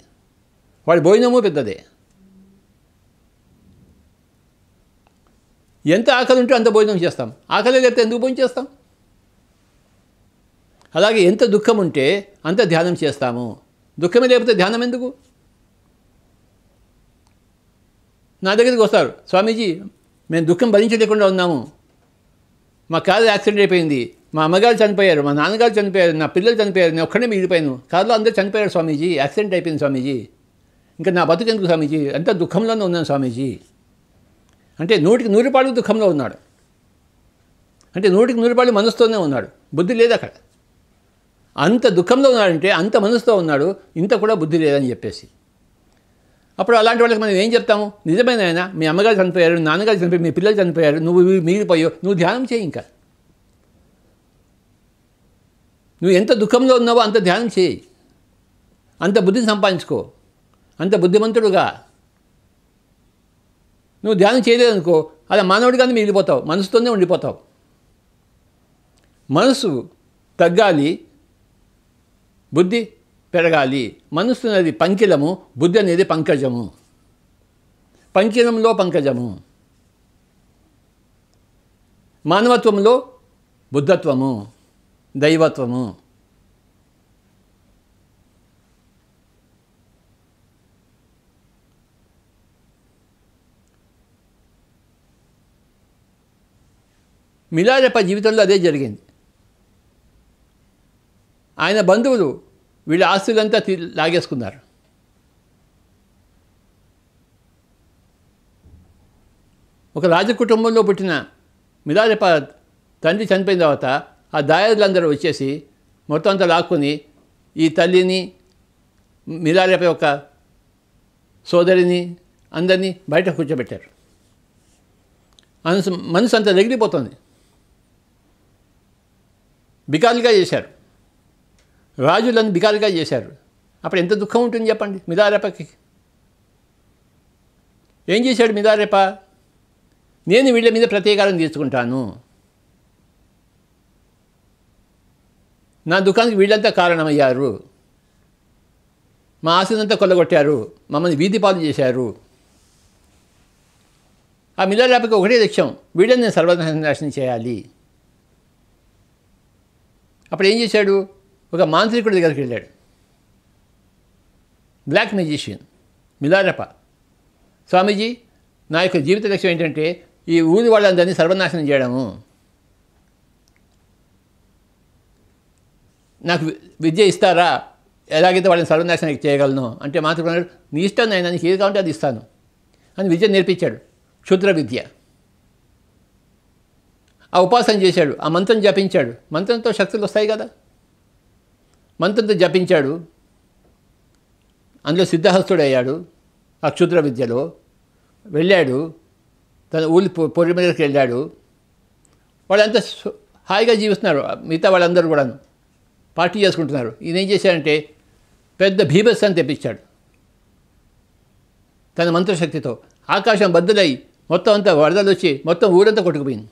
వాడి భోజనము పెద్దదే. ఎంత ఆకలి ఉంటే అంత భోజనం చేస్తాం, ఆకలి లేకపోతే ఎందుకు భోజనం చేస్తాం? అలాగే ఎంత దుఃఖం ఉంటే అంత ధ్యానం చేస్తాము. దుఃఖమే లేకపోతే ధ్యానం ఎందుకు? నా దగ్గరికి వస్తారు, స్వామీజీ మేము దుఃఖం భరించలేకుండా ఉన్నాము, మా కారు యాక్సిడెంట్ అయిపోయింది, మా అమ్మగారు చనిపోయారు, మా నాన్నగారు చనిపోయారు, నా పిల్లలు చనిపోయారు, నేను ఒక్కడే మిగిలిపోయాను, కారులో అందరూ చనిపోయారు స్వామీజీ, యాక్సిడెంట్ అయిపోయింది స్వామీజీ, ఇంకా నా బతుకెందుకు స్వామీజీ, అంత దుఃఖంలోనే ఉన్నాను స్వామీజీ. అంటే 100కి 100 పాళ్ళు దుఃఖంలో ఉన్నాడు. అంటే 100కి 100 పాళ్ళు మనసుతోనే ఉన్నాడు, బుద్ధి లేదు అక్కడ. అంత దుఃఖంలో ఉన్నాడంటే అంత మనసుతో ఉన్నాడు, ఇంత కూడా బుద్ధి లేదని చెప్పేసి. అప్పుడు అలాంటి వాళ్ళకి మనం ఏం చెప్తాము? నిజమైన ఆయన, మీ అమ్మగారు చనిపోయారు, నాన్నగారు చనిపోయారు, మీ పిల్లలు చనిపోయారు, నువ్వు మిగిలిపోయావు, నువ్వు ధ్యానం చేయి. ఇంకా నువ్వు ఎంత దుఃఖంలో ఉన్నావో అంత ధ్యానం చేయి, అంత బుద్ధిని సంపాదించుకో, అంత బుద్ధిమంతుడుగా. నువ్వు ధ్యానం చేయలేదనుకో, అలా మానవుడిగానే మిగిలిపోతావు, మనసుతోనే ఉండిపోతావు. మనసు తగ్గాలి, బుద్ధి పెరగాలి. మనస్సు అనేది పంకిలము, బుద్ధి అనేది పంకజము. పంకిలంలో పంకజము, మానవత్వంలో బుద్ధత్వము, దైవత్వము. మిలారెప్ప జీవితంలో అదే జరిగింది. ఆయన బంధువులు వీళ్ళ ఆస్తులంతా లాగేసుకున్నారు. ఒక రాజకుటుంబంలో పుట్టిన మిలారెప్ప తండ్రి చనిపోయిన తర్వాత ఆ దాయాదులందరూ వచ్చేసి మొత్తం అంతా లాక్కుని ఈ తల్లిని, మిలారెప్ప యొక్క సోదరిని అందరినీ బయట కూర్చోబెట్టారు. మనసు అంతా రగిలిపోతుంది. బికాలుగా చేశారు, రాజులను బికాలుగా చేశారు. అప్పుడు ఎంత దుఃఖం ఉంటుంది చెప్పండి మిలారెప్పకి. ఏం చేశాడు మిలారెప్ప? నేను వీళ్ళ మీద ప్రతీకారం తీర్చుకుంటాను, నా దుఃఖానికి వీళ్ళంతా కారణమయ్యారు, మా ఆశనంతా కొల్లగొట్టారు, మమ్మల్ని వీధి పాలు చేశారు. ఆ మిలారెప్పకి ఒకటే లక్ష్యం, వీళ్ళని నేను సర్వనాశనం చేయాలి. అప్పుడు ఏం చేశాడు? ఒక మాంత్రికుడి దగ్గరికి వెళ్ళాడు, బ్లాక్ మెజిషియన్ మిలారెప్ప. స్వామీజీ, నా యొక్క జీవిత లక్ష్యం ఏంటంటే ఈ ఊరి వాళ్ళందరినీ సర్వనాశనం చేయడము. నాకు విద్య ఇస్తారా? ఎలాగైతే వాళ్ళని సర్వనాశనం చేయగలను అంటే మాత్రం నీ ఇష్టం నాయన, నీకు ఏది కావాలంటే అది ఇస్తాను అని విద్య నేర్పించాడు, క్షుద్ర విద్య. ఆ ఉపాసన చేశాడు, ఆ మంత్రం జపించాడు. మంత్రంతో శక్తులు వస్తాయి కదా, మంత్రంతో జపించాడు, అందులో సిద్ధహస్తుడయ్యాడు. ఆ క్షుద్ర విద్యలో వెళ్ళాడు, తన ఊరి పొరి మీదకి వెళ్ళాడు. వాళ్ళంతా హాయిగా జీవిస్తున్నారు, మిగతా వాళ్ళందరూ కూడాను పార్టీ చేసుకుంటున్నారు. ఈయన ఏం చేశాడంటే పెద్ద భీభత్సాన్ని తెప్పించాడు. తన మంత్రశక్తితో ఆకాశం బద్దలై మొత్తం అంతా వరదలు వచ్చి మొత్తం ఊరంతా కొట్టుకుపోయింది.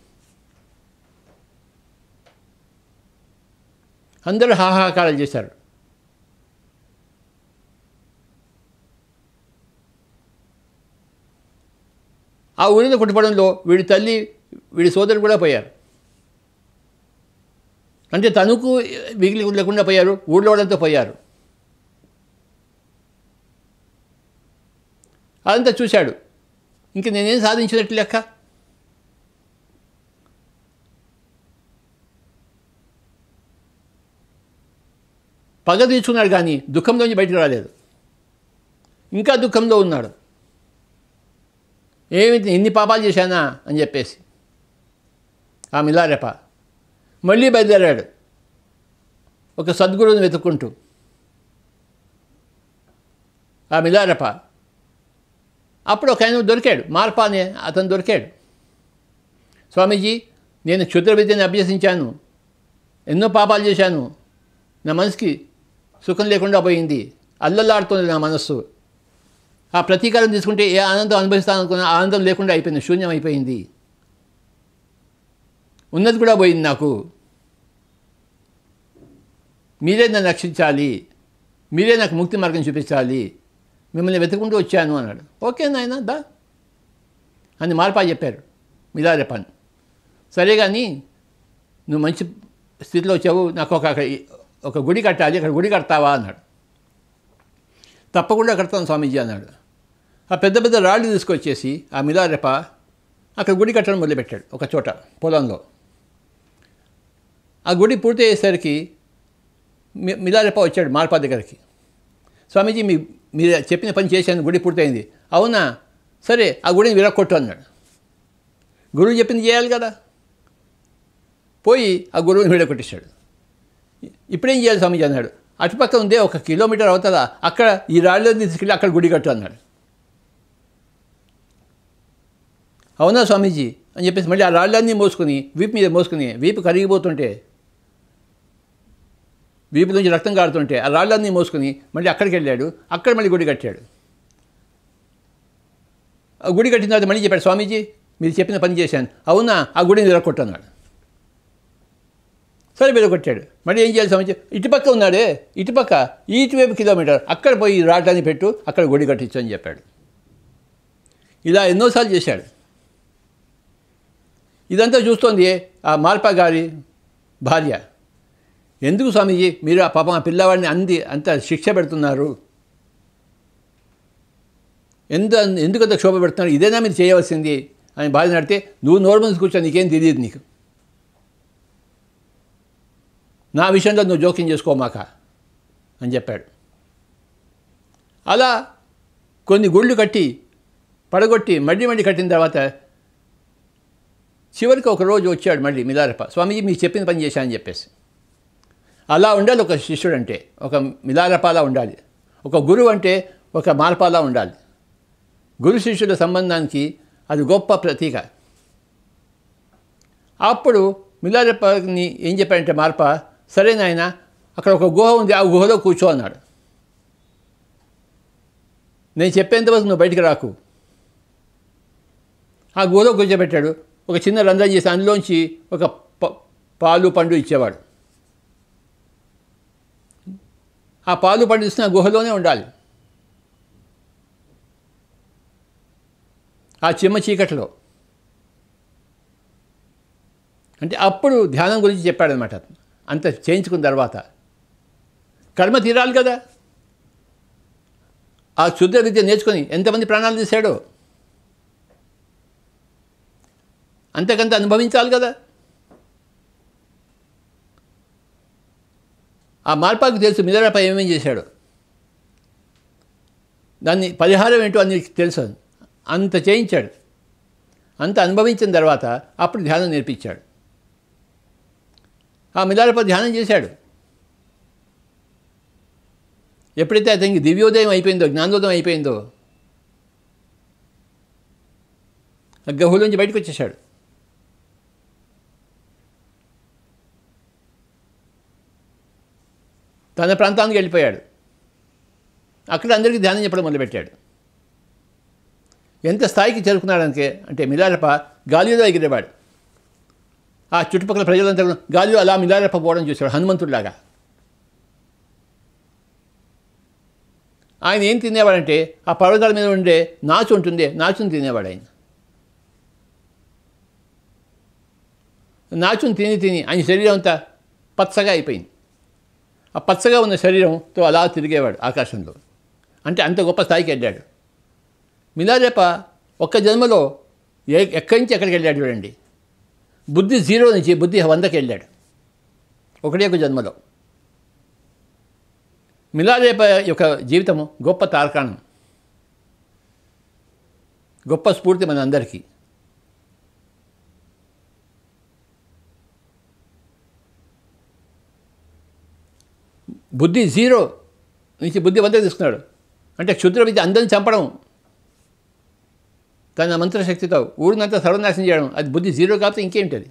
అందరూ హాహాకారాలు చేశారు. ఆ ఊరిలో కొట్టుకోవడంలో వీడి తల్లి, వీడి సోదరుడు కూడా పోయారు. అంటే తనకు మిగిలి లేకుండా పోయారు, ఊళ్ళో వాళ్ళంతా పోయారు. అదంతా చూశాడు. ఇంక నేనేం సాధించినట్లు లెక్క. పగ తీర్చుకున్నాడు కానీ దుఃఖంలోంచి బయటకు రాలేదు, ఇంకా దుఃఖంలో ఉన్నాడు. ఏమిటి ఎన్ని పాపాలు చేశానా అని చెప్పేసి ఆ మిలారెప్ప మళ్ళీ బయలుదేరాడు ఒక సద్గురువుని వెతుక్కుంటూ. ఆ మిలారెప్ప అప్పుడు ఒక ఆయన దొరికాడు, మార్పా అనే అతను దొరికాడు. స్వామీజీ, నేను క్షుద్ర విద్యని అభ్యసించాను, ఎన్నో పాపాలు చేశాను, నా మనసుకి సుఖం లేకుండా పోయింది, అల్లల్లాడుతుంది నా మనస్సు, ఆ ప్రతీకారం తీసుకుంటే ఏ ఆనందం అనుభవిస్తాను అనుకున్న ఆనందం లేకుండా అయిపోయింది, శూన్యం అయిపోయింది, ఉన్నది కూడా పోయింది నాకు, మీరే నన్ను రక్షించాలి, మీరే నాకు ముక్తి మార్గం చూపించాలి, మిమ్మల్ని వెతుకుంటూ వచ్చాను అన్నాడు. ఓకే నాయన దా అని మార్పా చెప్పారు మిలారెపాన్. సరే కానీ నువ్వు మంచి స్థితిలో వచ్చావు, నాకు ఒక గుడి కట్టాలి, అక్కడ గుడి కడతావా అన్నాడు. తప్పకుండా కడతాను స్వామీజీ అన్నాడు. ఆ పెద్ద పెద్ద రాళ్ళు తీసుకొచ్చేసి ఆ మిలారెప అక్కడ గుడి కట్టడం మొదలుపెట్టాడు ఒక చోట పొలంలో. ఆ గుడి పూర్తి అయ్యేసరికి మిలారెప వచ్చాడు మార్పా దగ్గరికి. స్వామీజీ మీరు చెప్పిన పని చేశాను, గుడి పూర్తయింది. అవునా, సరే ఆ గుడిని విరక్కొట్టు అన్నాడు. గురువు చెప్పింది చేయాలి కదా. పోయి ఆ గురువుని విడగొట్టేశాడు. ఇప్పుడేం చేయాలి స్వామీజీ అన్నాడు. అటుపక్క ఉందే 1 కిలోమీటర్ అవుతుందా, అక్కడ ఈ రాళ్ళని తీసుకెళ్ళి అక్కడ గుడి కట్టు అన్నాడు. అవునా స్వామీజీ అని చెప్పేసి మళ్ళీ ఆ రాళ్ళన్నీ మోసుకుని వీపు మీద మోసుకుని, వీపు కరిగిపోతుంటే, వీపు నుంచి రక్తం కారుతుంటే ఆ రాళ్ళన్నీ మోసుకుని మళ్ళీ అక్కడికి వెళ్ళాడు. అక్కడ మళ్ళీ గుడి కట్టాడు. ఆ గుడి కట్టిన తర్వాత మళ్ళీ చెప్పాడు, స్వామీజీ మీరు చెప్పిన పని చేశాను. అవునా, ఆ గుడిని విరగొట్టు అన్నాడు. సరే విరగొట్టాడు. మళ్ళీ ఏం చేయాలి స్వామీజీ, ఇటుపక్క ఉన్నాడే, ఇటుపక్క ఇటువైపు కిలోమీటర్ అక్కడ పోయి రాళ్ళని పెట్టు, అక్కడ గుడి కట్టించు అని చెప్పాడు. ఇలా ఎన్నోసార్లు చేశాడు. ఇదంతా చూస్తోంది ఆ మార్పా గారి భార్య. ఎందుకు స్వామీజీ మీరు ఆ పాపం ఆ పిల్లవాడిని అంత శిక్ష పెడుతున్నారు, ఎందుకంత క్షోభ పెడుతున్నారు, ఇదేనా మీరు చేయవలసింది అని భార్య నడితే, నువ్వు నోరు ముందు కూర్చొని నీకేం తెలియదు, నీకు నా విషయంలో నువ్వు జోక్యం చేసుకోమాక అని చెప్పాడు. అలా కొన్ని గుళ్ళు కట్టి పడగొట్టి మళ్ళీ కట్టిన తర్వాత చివరికి ఒక రోజు వచ్చాడు మళ్ళీ మిలారెప. స్వామీజీ మీకు చెప్పిన పని చేశానని చెప్పేసి. అలా ఉండాలి ఒక శిష్యుడు అంటే, ఒక మిలారెపాలా ఉండాలి, ఒక గురువు అంటే ఒక మార్పాలా ఉండాలి. గురు శిష్యుల సంబంధానికి అది గొప్ప ప్రతీక. అప్పుడు మిలారెపాని ఏం చెప్పాడంటే మార్పా, సరే నాయన అక్కడ ఒక గుహ ఉంది, ఆ గుహలో కూర్చో అన్నాడు. నేను చెప్పేంతవరకు నువ్వు బయటికి రాకు. ఆ గుహలో కూర్చోబెట్టాడు. ఒక చిన్న రంధ్రం చేసి అందులోంచి ఒక పాలు పండు ఇచ్చేవాడు. ఆ పాలు పండు ఇస్తున్న గుహలోనే ఉండాలి, ఆ చిమ్మ చీకట్లో. అంటే అప్పుడు ధ్యానం గురించి చెప్పాడనమాట. అంత చేయించుకున్న తర్వాత కర్మ తీరాలి కదా. ఆ క్షుద్ర విద్య నేర్చుకొని ఎంతమంది ప్రాణాలు తీశాడో అంతకంత అనుభవించాలి కదా. ఆ మార్పాకు తెలుసు మిలారెప ఏమేం చేశాడు, దాన్ని పరిహారం ఏంటో అని తెలుసు. అంత చేయించాడు. అంత అనుభవించిన తర్వాత అప్పుడు ధ్యానం నేర్పించాడు. ఆ మిలారెప ధ్యానం చేశాడు. ఎప్పుడైతే అతనికి దివ్యోదయం అయిపోయిందో, జ్ఞానోదయం అయిపోయిందో, ఆ గుహలోంచి బయటకు వచ్చేసాడు. తన ప్రాంతానికి వెళ్ళిపోయాడు. అక్కడ అందరికీ ధ్యానం చెప్పడం మొదలుపెట్టాడు. ఎంత స్థాయికి చేరుకున్నాడంటే అంటే మిలారెప గాలిలో ఎగిరేవాడు. ఆ చుట్టుపక్కల ప్రజలంతా గాలిలో అలా మిలారెప పోవడం చూశాడు, హనుమంతుడిలాగా. ఆయన ఏం తినేవాడంటే ఆ పర్వతాల మీద ఉండే నాచు ఉంటుంది, నాచుని తినేవాడు. ఆయన నాచుని తిని ఆయన శరీరం అంతా పచ్చగా అయిపోయింది. ఆ పచ్చగా ఉన్న శరీరంతో అలా తిరిగేవాడు ఆకాశంలో. అంటే అంత గొప్ప స్థాయికి వెళ్ళాడు. మిలారెప ఒక్క జన్మలో ఎక్కడి నుంచి ఎక్కడికి వెళ్ళాడు చూడండి. బుద్ధి 0 నుంచి బుద్ధి 100కి వెళ్ళాడు ఒకటే ఒక జన్మలో. మిలారెప యొక్క జీవితము గొప్ప తార్కాణం, గొప్ప స్ఫూర్తి మన అందరికీ. బుద్ధి 0 నుంచి బుద్ధి 100 తీసుకున్నాడు. అంటే క్షుద్ర విద్య అందరిని చంపడం, తన మంత్రశక్తితో ఊరినంతా సర్వనాశనం చేయడం, అది బుద్ధి జీరో కాకపోతే ఇంకేంటది?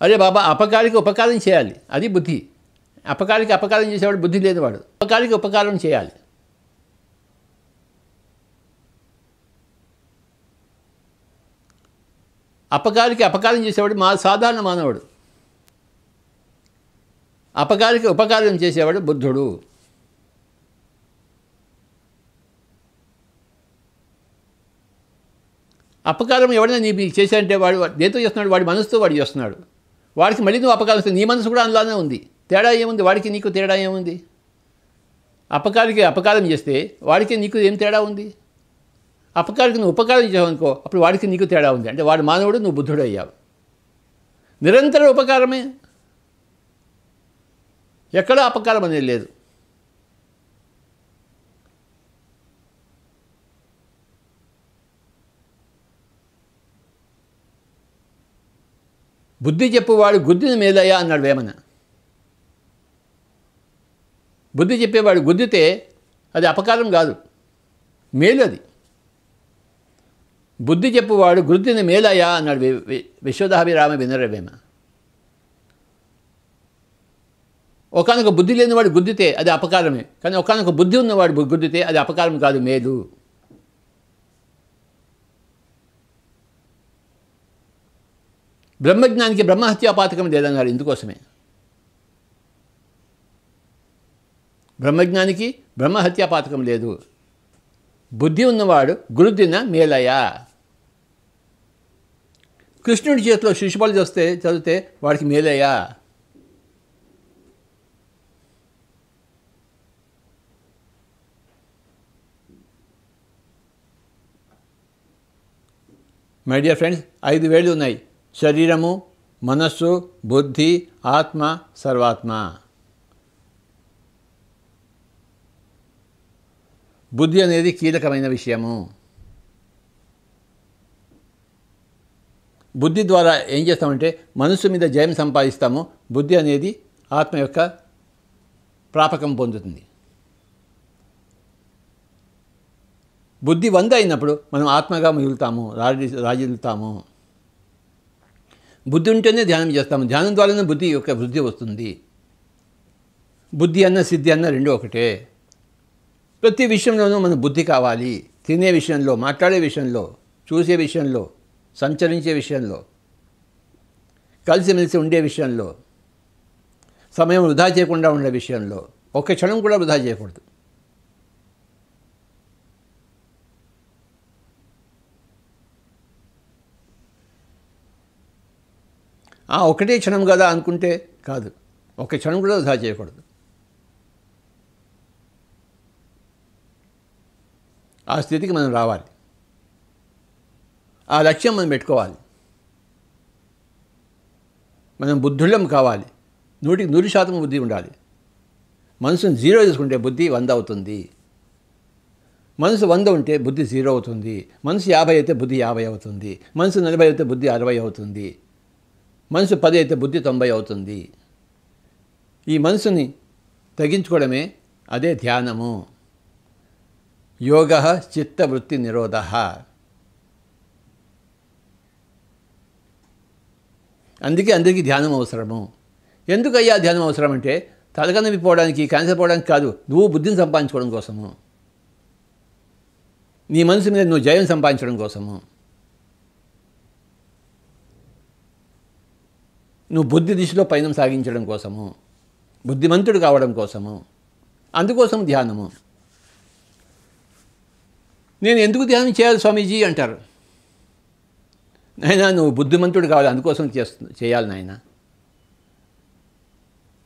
అరే బాబా, అపకారికి ఉపకారం చేయాలి, అది బుద్ధి. అపకారికి అపకారం చేసేవాడు బుద్ధి లేనివాడు. ఉపకారికి ఉపకారం చేయాలి. అపకారికి అపకారం చేసేవాడు సాధారణ మానవుడు. అపకారికి ఉపకారం చేసేవాడు బుద్ధుడు. అపకారం ఎవరైనా నీకు చేశాడంటే వాడు దేంతో చేస్తున్నాడు? వాడి మనసుతో వాడు చేస్తున్నాడు. వాడికి మళ్ళీ నువ్వు అపకారం వస్తే నీ మనసు కూడా అందులోనే ఉంది. తేడా ఏముంది? వాడికి నీకు తేడా ఏముంది? అపకారికి అపకారం చేస్తే వాడికి నీకు ఏం తేడా ఉంది? అపకారికి నువ్వు ఉపకారం చేసావనుకో, అప్పుడు వాడికి నీకు తేడా ఉంది. అంటే వాడు మానవుడు, నువ్వు బుద్ధుడు అయ్యావు. నిరంతర ఉపకారమే, ఎక్కడా అపకారం అనేది లేదు. బుద్ధి చెప్పువాడు గుద్దిని మేలయ్యా అన్నాడు వేమన. బుద్ధి చెప్పేవాడు గుద్దితే అది అపకారం కాదు, మేలు అది. బుద్ధి చెప్పువాడు గుద్దిని మేలయ్యా అన్నాడు విశ్వదాభిరామ వినరవేమ. ఒకనొక బుద్ధి లేనివాడు గుద్దితే అది అపకారమే, కానీ ఒకనొక బుద్ధి ఉన్నవాడు గుద్దితే అది అపకారం కాదు, మేలు. బ్రహ్మజ్ఞానికి బ్రహ్మహత్యాపాతకం లేదన్నారు ఇందుకోసమే. బ్రహ్మజ్ఞానికి బ్రహ్మహత్యాపాతకం లేదు. బుద్ధి ఉన్నవాడు గురుదిన మేలయ. కృష్ణుడి చేతిలో శిశుపాలు చదివితే వాడికి మేలయ. మై డియర్ ఫ్రెండ్స్, 5 వేళ్ళు ఉన్నాయి: శరీరము, మనస్సు, బుద్ధి, ఆత్మ, సర్వాత్మ. బుద్ధి అనేది కీలకమైన విషయము. బుద్ధి ద్వారా ఏం చేస్తామంటే మనస్సు మీద జయం సంపాదిస్తాము. బుద్ధి అనేది ఆత్మ యొక్క ప్రాపకం పొందుతుంది. బుద్ధి 100 అయినప్పుడు మనం ఆత్మగా మిగులుతాము, రాజిల్లుతాము. బుద్ధి ఉంటేనే ధ్యానం చేస్తాము. ధ్యానం ద్వారానే బుద్ధి యొక్క వృద్ధి వస్తుంది. బుద్ధి అన్న సిద్ధి అన్న రెండు ఒకటే. ప్రతి విషయంలోనూ మన బుద్ధి కావాలి. తినే విషయంలో, మాట్లాడే విషయంలో, చూసే విషయంలో, సంచరించే విషయంలో, కలిసిమెలిసి ఉండే విషయంలో, సమయం వృధా చేయకుండా ఉండే విషయంలో, ఒక్క క్షణం కూడా వృధా చేయకూడదు. ఒకటే క్షణం కదా అనుకుంటే కాదు, ఒక్క క్షణం కూడా వృధా చేయకూడదు. ఆ స్థితికి మనం రావాలి. ఆ లక్ష్యం మనం పెట్టుకోవాలి. మనం బుద్ధుళ్ళం కావాలి. 100% బుద్ధి ఉండాలి. మనసును 0 తీసుకుంటే బుద్ధి 100 అవుతుంది. మనసు 100 ఉంటే బుద్ధి 0 అవుతుంది. మనసు 50 అయితే బుద్ధి 50 అవుతుంది. మనసు 40 అయితే బుద్ధి 60 అవుతుంది. మనసు 10 అయితే బుద్ధి 90 అవుతుంది. ఈ మనసుని తగ్గించుకోవడమే అదే ధ్యానము. యోగ చిత్తవృత్తి నిరోధ. అందుకే అందరికీ ధ్యానం అవసరము. ఎందుకయ్యా ధ్యానం అవసరం అంటే తలకనొప్పి పోవడానికి, క్యాన్సర్ పోవడానికి కాదు, నువ్వు బుద్ధిని సంపాదించుకోవడం కోసము, నీ మనసు మీద నువ్వు జయం సంపాదించడం కోసము, నువ్వు బుద్ధి దిశలో పయనం సాగించడం కోసము, బుద్ధిమంతుడు కావడం కోసము. అందుకోసం ధ్యానము. నేను ఎందుకు ధ్యానం చేయాలి స్వామీజీ అంటారు. నాయనా, నువ్వు బుద్ధిమంతుడు కావాలి, అందుకోసం చేయాలి నాయన.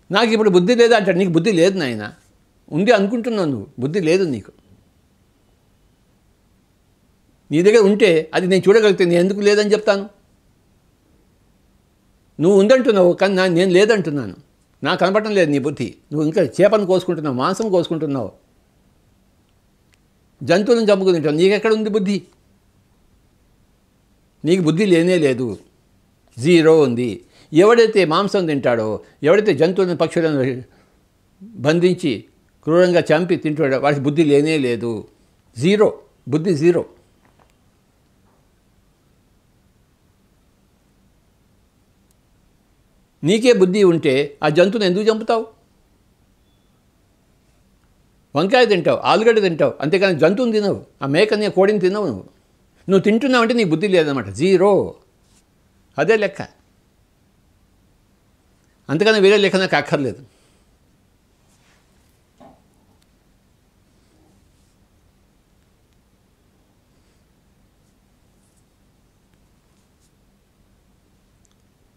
నాకు ఇప్పుడు బుద్ధి లేదా అంటాడు. నీకు బుద్ధి లేదు నాయన, ఉంది అనుకుంటున్నావు నువ్వు, బుద్ధి లేదు నీకు. నీ దగ్గర ఉంటే అది నేను చూడగలిగితే నేను ఎందుకు లేదని చెప్తాను? నువ్వు ఉందంటున్నావు, కానీ నేను లేదంటున్నాను. నాకు కనపడటం లేదు నీ బుద్ధి. నువ్వు ఇంకా చేపను కోసుకుంటున్నావు, మాంసం కోసుకుంటున్నావు, జంతువులను చంపుకుని తింటావు. నీకెక్కడ ఉంది బుద్ధి? నీకు బుద్ధి లేనే లేదు, 0 ఉంది. ఎవడైతే మాంసం తింటాడో, ఎవడైతే జంతువులను, పక్షులను బంధించి క్రూరంగా చంపి తింటాడో వాడికి బుద్ధి లేనే లేదు. జీరో, బుద్ధి జీరో. నీకే బుద్ధి ఉంటే ఆ జంతువుని ఎందుకు చంపుతావు? వంకాయ తింటావు, ఆలుగడ్డ తింటావు, అంతేకాని జంతువుని తినవు, ఆ మేకని కోడిని తినవు. నువ్వు తింటున్నావు అంటే నీకు బుద్ధి లేదన్నమాట, జీరో. అదే లెక్క, అంతకన్నా వేరే లెక్క నాకు అక్కర్లేదు.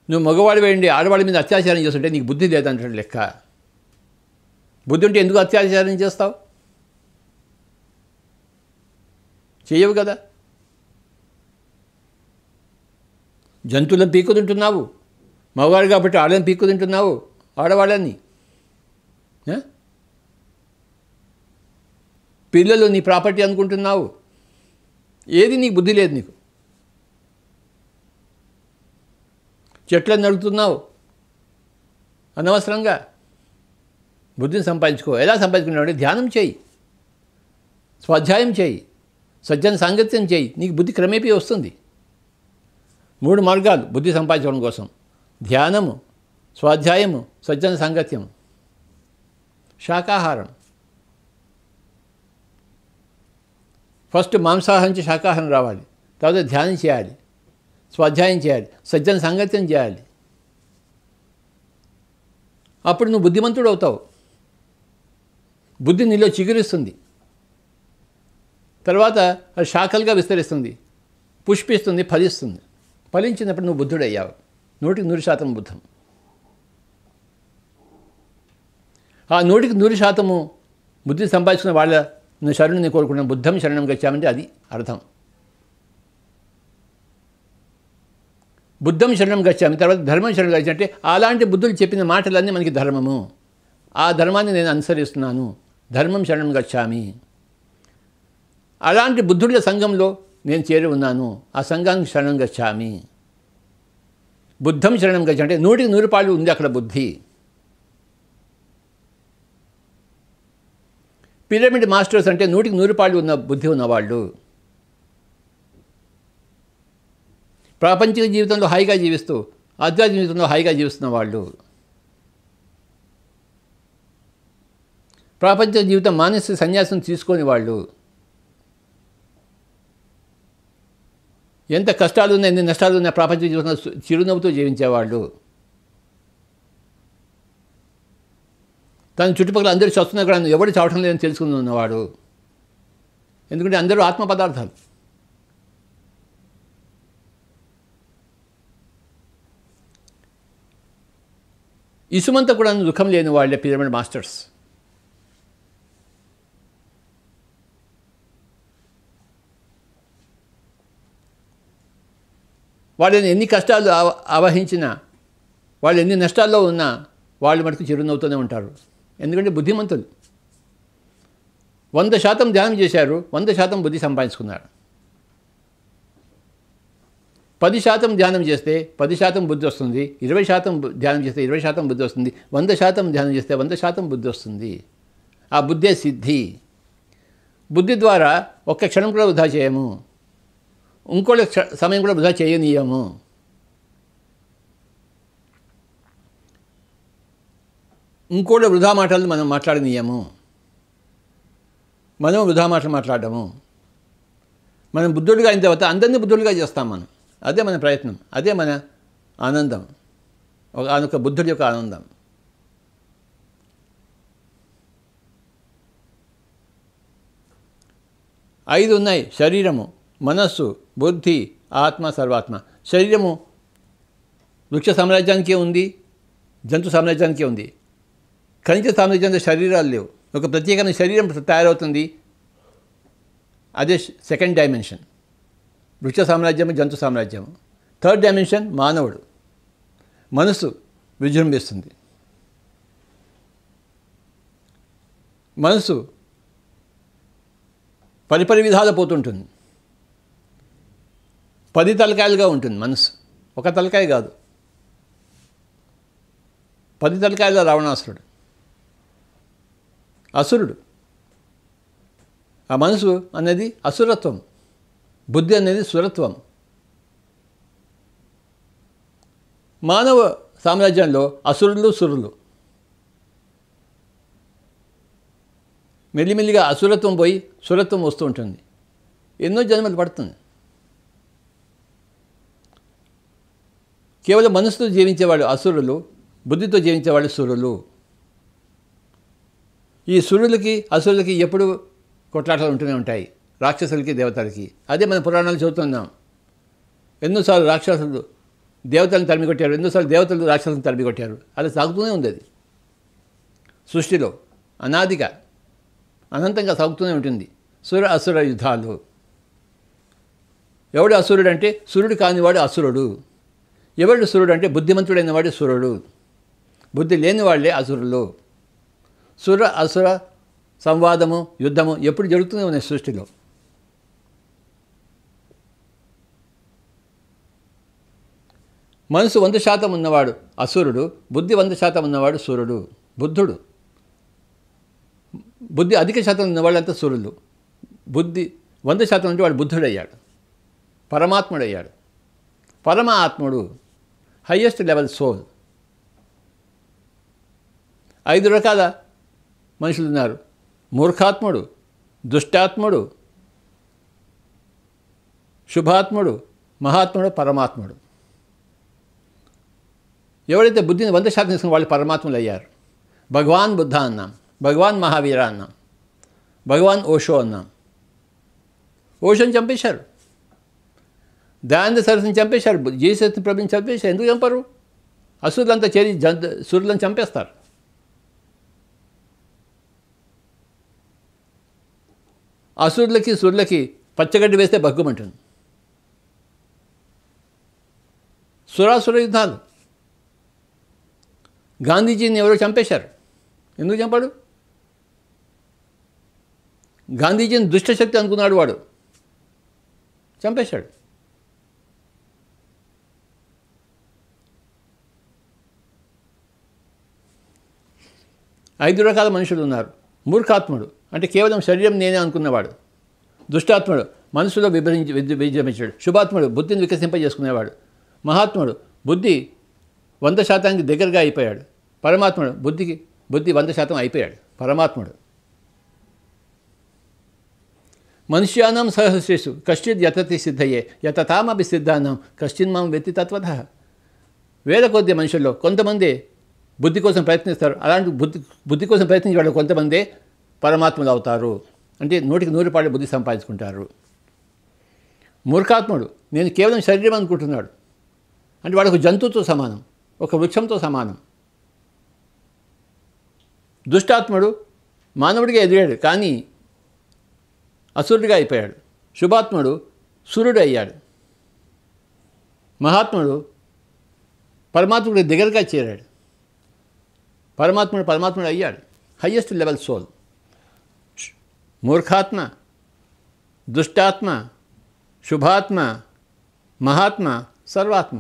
నువ్వు మగవాడి వేయండి ఆడవాడి మీద అత్యాచారం చేస్తుంటే నీకు బుద్ధి లేదంటాడు లెక్క. బుద్ధి ఉంటే ఎందుకు అత్యాచారం చేస్తావు? చేయవు కదా. జంతువులను పీక్కు తింటున్నావు, మగవాడు కాబట్టి ఆడని పీక్కు తింటున్నావు, ఆడవాళ్ళని. పిల్లలు నీ ప్రాపర్టీ అనుకుంటున్నావు. ఏది నీకు బుద్ధి లేదు. నీకు చెట్లను నడుగుతున్నావు అనవసరంగా. బుద్ధిని సంపాదించుకో. ఎలా సంపాదించుకున్నావు అంటే ధ్యానం చేయి, స్వాధ్యాయం చేయి, సజ్జన సాంగత్యం చేయి, నీకు బుద్ధి క్రమేపీ వస్తుంది. 3 మార్గాలు బుద్ధి సంపాదించడం కోసం: ధ్యానము, స్వాధ్యాయము, సజ్జన సాంగత్యం. శాకాహారం ఫస్ట్ మాంసాహారం నుంచి శాకాహారం రావాలి, తర్వాత ధ్యానం చేయాలి, స్వాధ్యాయం చేయాలి, సజ్జన సాంగత్యం చేయాలి. అప్పుడు నువ్వు బుద్ధిమంతుడు అవుతావు. బుద్ధి నీలో చిగురిస్తుంది, తర్వాత అది శాఖలుగా విస్తరిస్తుంది, పుష్పిస్తుంది, ఫలిస్తుంది. ఫలించినప్పుడు నువ్వు బుద్ధుడయ్యావు. 100% బుద్ధం. ఆ 100% బుద్ధి సంపాదించుకున్న వాళ్ళ శరణుని కోరుకున్న బుద్ధం శరణం గచ్చామంటే అది అర్థం. బుద్ధం శరణం గచ్చామి, తర్వాత ధర్మం శరణం గచ్చామి అంటే అలాంటి బుద్ధులు చెప్పిన మాటలన్నీ మనకి ధర్మము. ఆ ధర్మాన్ని నేను అనుసరిస్తున్నాను, ధర్మం శరణం గచ్చామి. అలాంటి బుద్ధుల సంఘంలో నేను చేరి ఉన్నాను, ఆ సంఘానికి శరణం గచ్చామి. బుద్ధం శరణం గచ్చామి అంటే 100% ఉంది అక్కడ బుద్ధి. పిరమిడ్ మాస్టర్స్ అంటే 100% ఉన్న బుద్ధి ఉన్నవాళ్ళు. ప్రాపంచిక జీవితంలో హాయిగా జీవిస్తూ ఆధ్యాత్మిక జీవితంలో హాయిగా జీవిస్తున్న వాళ్ళు. ప్రాపంచిక జీవితం మానసిక సన్యాసం తీసుకొని వాళ్ళు. ఎంత కష్టాలు ఉన్నా, ఎన్ని నష్టాలు ఉన్నా ప్రాపంచిక జీవితంలో చిరునవ్వుతో జీవించేవాళ్ళు. తన చుట్టుపక్కల అందరూ చస్తున్నా కూడా ఎవరు చావటం లేదని తెలుసుకుని ఉన్నవాడు. ఎందుకంటే అందరూ ఆత్మ పదార్థాలు. ఇసుమంత కూడా దుఃఖం లేని వాళ్ళే పిరమిడ్ మాస్టర్స్. వాళ్ళని ఎన్ని కష్టాలు ఆవహించినా, వాళ్ళు ఎన్ని నష్టాల్లో ఉన్నా వాళ్ళు మటుకు చిరునవ్వుతూనే ఉంటారు. ఎందుకంటే బుద్ధిమంతులు. 100% ధ్యానం చేశారు, 100% బుద్ధి సంపాదించుకున్నారు. 10% ధ్యానం చేస్తే 10% బుద్ధి వస్తుంది, 20% ధ్యానం చేస్తే 20% బుద్ధి వస్తుంది, 100% ధ్యానం చేస్తే 100% బుద్ధి వస్తుంది. ఆ బుద్ధే సిద్ధి. బుద్ధి ద్వారా ఒక్క క్షణం కూడా వృధా చేయము, ఇంకోళ్ళ సమయం కూడా వృధా చేయనీయము. ఇంకోళ్ళ వృధా మాటలను మనం మాట్లాడనీయము. మనం వృధా మాటలు మాట్లాడము. మనం బుద్ధుడిగా అయిన తర్వాత అందరినీ బుద్ధుడిగా చేస్తాం మనం. అదే మన ప్రయత్నం, అదే మన ఆనందం, ఒక బుద్ధుడి యొక్క ఆనందం. ఐదు ఉన్నాయి: శరీరము, మనస్సు, బుద్ధి, ఆత్మ, సర్వాత్మ. శరీరము వృక్ష సామ్రాజ్యానికే ఉంది, జంతు సామ్రాజ్యానికే ఉంది. ఖనిజ సామ్రాజ్యంలో శరీరాలు లేవు. ఒక ప్రత్యేకమైన శరీరం తయారవుతుంది, అదే సెకండ్ డైమెన్షన్. వృక్ష సామ్రాజ్యము, జంతు సామ్రాజ్యము. థర్డ్ డైమెన్షన్ మానవుడు. మనసు విజృంభిస్తుంది. మనసు పరిపరి విధాల పోతుంటుంది. 10 తలకాయలుగా ఉంటుంది మనసు. ఒక తలకాయ కాదు, 10 తలకాయల రావణాసురుడు, అసురుడు. ఆ మనసు అనేది అసురత్వం, బుద్ధి అనేది సురత్వం. మానవ సామ్రాజ్యంలో అసురులు సురులు, మెల్లిమెల్లిగా అసురత్వం పోయి సురత్వం వస్తూ ఉంటుంది. ఎన్నో జన్మలు పడుతుంది. కేవలం మనసుతో జీవించేవాళ్ళు అసురులు, బుద్ధితో జీవించేవాళ్ళు సురులు. ఈ సురులకి అసురులకి ఎప్పుడు కొట్లాటలు ఉంటూనే ఉంటాయి, రాక్షసులకి దేవతలకి. అదే మన పురాణాలు చదువుతున్నాం. ఎన్నోసార్లు రాక్షసులు దేవతలను తరిమి కొట్టారు, ఎన్నోసార్లు దేవతలు రాక్షసులను తరిమి కొట్టారు. అలా సాగుతూనే ఉంది. అది సృష్టిలో అనాదిగా అనంతంగా సాగుతూనే ఉంటుంది. సుర అసుర యుద్ధాలు. ఎవడు అసురుడు అంటే సురుడు కానివాడు అసురుడు. ఎవడు సురుడు అంటే బుద్ధిమంతుడైన వాడు సురుడు. బుద్ధి లేని వాళ్ళే అసురులు. సుర అసుర సంవాదము, యుద్ధము ఎప్పుడు జరుగుతూనే ఉన్నాయి సృష్టిలో. మనసు 100% ఉన్నవాడు అసురుడు, బుద్ధి 100% ఉన్నవాడు సురుడు, బుద్ధుడు. బుద్ధి అధిక శాతం ఉన్నవాళ్ళంతా సురులు. బుద్ధి 100% ఉంటే వాడు బుద్ధుడయ్యాడు, పరమాత్ముడయ్యాడు. పరమ ఆత్ముడు, హయ్యెస్ట్ లెవెల్ సోల్. 5 రకాల మనుషులు ఉన్నారు. మూర్ఖాత్ముడు, దుష్టాత్ముడు, శుభాత్ముడు, మహాత్ముడు, పరమాత్ముడు. ఎవరైతే బుద్ధిని 100% తీసుకుని వాళ్ళు పరమాత్ములు అయ్యారు. భగవాన్ బుద్ధ అన్నాం, భగవాన్ మహావీర అన్నాం, భగవాన్ ఓషో అన్నాం. ఓషోని చంపేశారు, దయానంద సరస్వతిని చంపేశారు, జీసస్ ప్రభుని చంపేశారు. ఎందుకు చంపరు? అసురులంతా చేరి సురులను చంపేస్తారు. అసురులకి సురులకి పచ్చగడ్డి వేస్తే బగ్గుమంటుంది. సురాసుర యుద్ధాలు. గాంధీజీని ఎవరో చంపేశారు. ఎందుకు చంపాడు? గాంధీజీని దుష్టశక్తి అనుకున్నాడు వాడు, చంపేశాడు. ఐదు రకాల మనుషులు ఉన్నారు. మూర్ఖాత్ముడు అంటే కేవలం శరీరం నేనే అనుకున్నవాడు. దుష్టాత్ముడు మనసులో విజృంభించాడు. శుభాత్ముడు బుద్ధిని వికసింపజేసుకునేవాడు. మహాత్ముడు బుద్ధి 100% దగ్గరగా అయిపోయాడు. పరమాత్ముడు బుద్ధి 100% అయిపోయాడు. పరమాత్ముడు. మనుష్యానాం సహస్రేషు కశ్చిద్ యతతి సిద్ధయే యతతామపి సిద్ధానాం కశ్చిన్ మాం వెత్తి తత్వతః. వేల కొద్ది మనుషుల్లో కొంతమంది బుద్ధి కోసం ప్రయత్నిస్తారు. అలాంటి బుద్ధి కోసం ప్రయత్నించే వాళ్ళు కొంతమంది పరమాత్ములు అవుతారు. అంటే 100% బుద్ధి సంపాదించుకుంటారు. మూర్ఖాత్ముడు నేను కేవలం శరీరం అనుకుంటున్నాడు. అంటే వాడు ఒక జంతువుతో సమానం, ఒక వృక్షంతో సమానం. దుష్టాత్ముడు మానవుడిగా ఎదిగాడు కానీ అసురుడిగా అయిపోయాడు. శుభాత్ముడు సూర్యుడు అయ్యాడు. మహాత్ముడు పరమాత్ముడి దగ్గరగా చేరాడు. పరమాత్ముడు అయ్యాడు. Highest level soul. మూర్ఖాత్మ, దుష్టాత్మ, శుభాత్మ, మహాత్మ, సర్వాత్మ.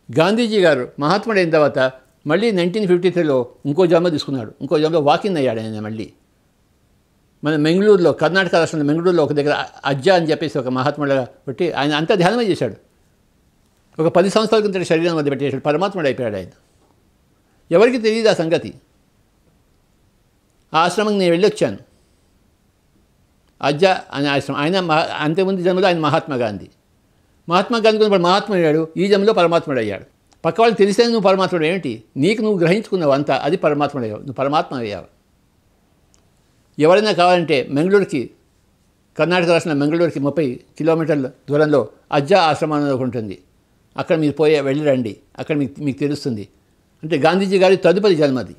గాంధీజీ గారు మహాత్ముడైన తర్వాత మళ్ళీ 1953లో ఇంకో జన్మ తీసుకున్నాడు. ఇంకో జన్మలో వాకింగ్ అయ్యాడు ఆయన. మళ్ళీ మన మెంగళూరులో, కర్ణాటక రాష్ట్రంలో మెంగళూరులో ఒక దగ్గర అజ్జా అని చెప్పేసి ఒక మహాత్ముడుగా పెట్టి ఆయన అంతా ధ్యానమే చేశాడు. ఒక 10 సంవత్సరాల కింద శరీరం వద్ద పెట్టేశాడు. పరమాత్ముడు అయిపోయాడు ఆయన. ఎవరికి తెలియదు ఆ సంగతి. ఆ ఆశ్రమంకి నేను వెళ్ళొచ్చాను. అజ్జా అనే ఆశ్రమం. ఆయన అంతకుముందు జన్మలో ఆయన మహాత్మా గాంధీ గురించి మహాత్ముడు అయ్యాడు. ఈ జన్మలో పరమాత్ముడు అయ్యాడు. పక్క వాళ్ళకి తెలిసే నువ్వు పరమాత్ముడు ఏమిటి? నీకు నువ్వు గ్రహించుకున్నావు అంతా, అది పరమాత్ముడు అయ్యావు. నువ్వు పరమాత్మ అయ్యావు. ఎవరైనా కావాలంటే మెంగళూరుకి, కర్ణాటక రాష్ట్రంలో మెంగళూరుకి 30 కిలోమీటర్ల దూరంలో అజ్జా ఆశ్రమం ఒకటి ఉంటుంది. అక్కడ మీరు వెళ్ళి రండి. అక్కడ మీకు తెలుస్తుంది. అంటే గాంధీజీ గారి తదుపరి జన్మది.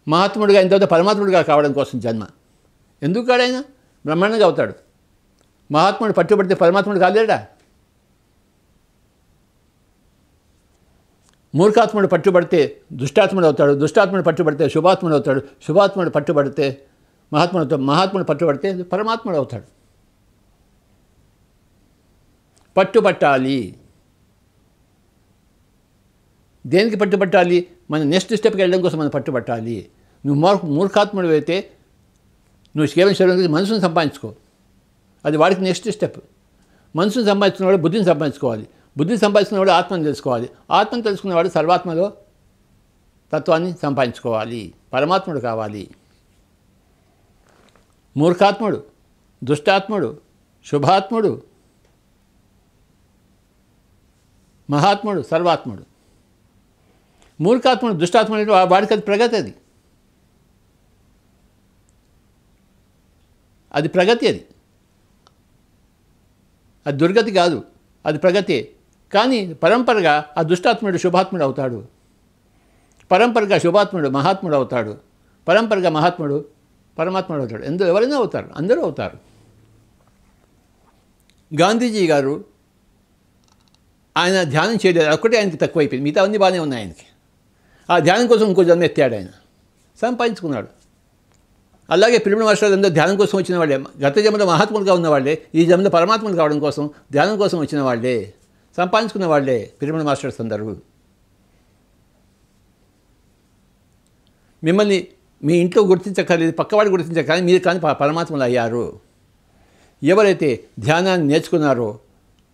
మహాత్ముడిగా అయిన తర్వాత పరమాత్ముడిగా కావడం కోసం జన్మ. ఎందుకు కాడైనా బ్రహ్మాండంగా అవుతాడు. మహాత్ముడు పట్టుబడితే పరమాత్ముడు కాలేడా? మూర్ఖాత్ముడు పట్టుబడితే దుష్టాత్ముడు అవుతాడు. దుష్టాత్ముడు పట్టుబడితే శుభాత్ముడు అవుతాడు. శుభాత్ముడు పట్టుబడితే మహాత్ముడు పట్టుబడితే పరమాత్ముడు అవుతాడు. పట్టుబట్టాలి. దేనికి పట్టుబట్టాలి? మన నెక్స్ట్ స్టెప్కి వెళ్ళడం కోసం మనం పట్టుబట్టాలి. నువ్వు మూర్ఖాత్ముడు అయితే నువ్వు కేవలం శరీరం మనసును సంపాదించుకో. అది వాడికి నెక్స్ట్ స్టెప్. మనసును సంపాదించుకున్నవాడు బుద్ధిని సంపాదించుకోవాలి. బుద్ధిని సంపాదించుకున్నవాడు ఆత్మను తెలుసుకోవాలి. ఆత్మను తెలుసుకున్నవాడు సర్వాత్మలో తత్వాన్ని సంపాదించుకోవాలి. పరమాత్ముడు కావాలి. మూర్ఖాత్ముడు, దుష్టాత్ముడు, శుభాత్ముడు, మహాత్ముడు, సర్వాత్ముడు. మూర్ఖాత్ముడు, దుష్టాత్ముడు వాడికి అది ప్రగతి. అది ప్రగతి. అది దుర్గతి కాదు, అది ప్రగతి. కానీ పరంపరగా ఆ దుష్టాత్ముడు శుభాత్ముడు అవుతాడు. పరంపరగా శుభాత్ముడు మహాత్ముడు అవుతాడు. పరంపరగా మహాత్ముడు పరమాత్ముడు అవుతాడు. ఎవరైనా అవుతారు, అందరూ అవుతారు. గాంధీజీ గారు ఆయన ధ్యానం చేయలేదు, ఒక్కటే ఆయనకి తక్కువైపోయింది. మిగతా అన్నీ బాగానే ఉన్నాయి ఆయనకి. ఆ ధ్యానం కోసం ఇంకో జన్మ ఎత్తాడు, ఆయన సంపాదించుకున్నాడు. అలాగే పిరమిడ్ మాస్టర్లు అందరూ ధ్యానం కోసం వచ్చిన వాళ్ళే. గత జన్మలో మహాత్ములుగా ఉన్నవాళ్ళే, ఈ జన్మలో పరమాత్మలు కావడం కోసం ధ్యానం కోసం వచ్చిన వాళ్ళే, సంపాదించుకున్న వాళ్ళే పిరమిడ్ మాస్టర్స్ అందరూ. మిమ్మల్ని మీ ఇంట్లో గుర్తించక్కర్లేదు, పక్కవాడు గుర్తించక్కర్లేదు, మీరు కానీ పరమాత్మలు అయ్యారు. ఎవరైతే ధ్యానాన్ని నేర్చుకున్నారో,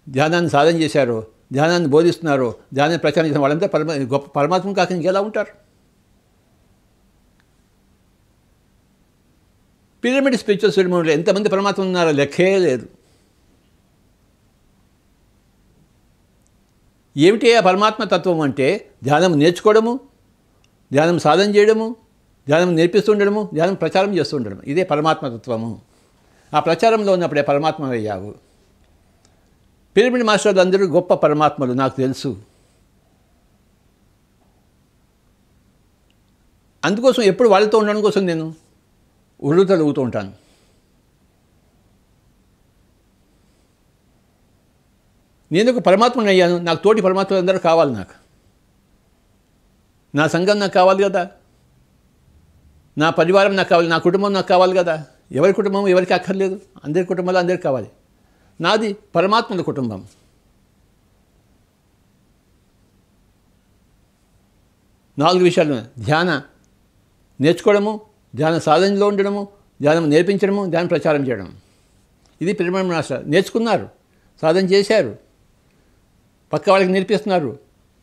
ధ్యానాన్ని సాధన చేశారో, ధ్యానాన్ని బోధిస్తున్నారో, ధ్యానాన్ని ప్రచారం చేసిన వాళ్ళంతా గొప్ప పరమాత్మను కాక ఇంకెలా ఉంటారు? పిరమిడ్ స్పిరిచువల్ సెరమనీలో ఎంతమంది పరమాత్మలు ఉన్నారో లెక్కే లేదు. ఏమిటి ఆ పరమాత్మ తత్వం అంటే? ధ్యానం నేర్చుకోవడము, ధ్యానం సాధన చేయడము, ధ్యానం నేర్పిస్తుండడము, ధ్యానం ప్రచారం చేస్తుండడం. ఇదే పరమాత్మ తత్వము. ఆ ప్రచారంలో ఉన్నప్పుడే పరమాత్మ అయ్యావు. పిరమిడ్ మాస్టర్లు అందరూ గొప్ప పరమాత్మలు నాకు తెలుసు. అందుకోసం ఎప్పుడు వాళ్ళతో ఉండడం కోసం నేను ఉర్రుతలుగుతూ ఉంటాను. నేను ఒక పరమాత్మని అయ్యాను, నాకు తోటి పరమాత్మలు అందరూ కావాలి. నా సంఘం నాకు కావాలి కదా, నా పరివారం నాకు కావాలి, నా కుటుంబం నాకు కావాలి కదా. ఎవరి కుటుంబం ఎవరికి అక్కర్లేదు, అందరి కుటుంబాలు అందరికి కావాలి. నాది పరమాత్మల కుటుంబం. నాలుగు విషయాలు: ధ్యాన నేర్చుకోవడము, ధ్యాన సాధనలో ఉండడము, ధ్యానం నేర్పించడము, ధ్యానం ప్రచారం చేయడం. ఇది పిరమిడ్ మాస్టర్ నేర్చుకున్నారు, సాధన చేశారు, పక్క వాళ్ళకి నేర్పిస్తున్నారు.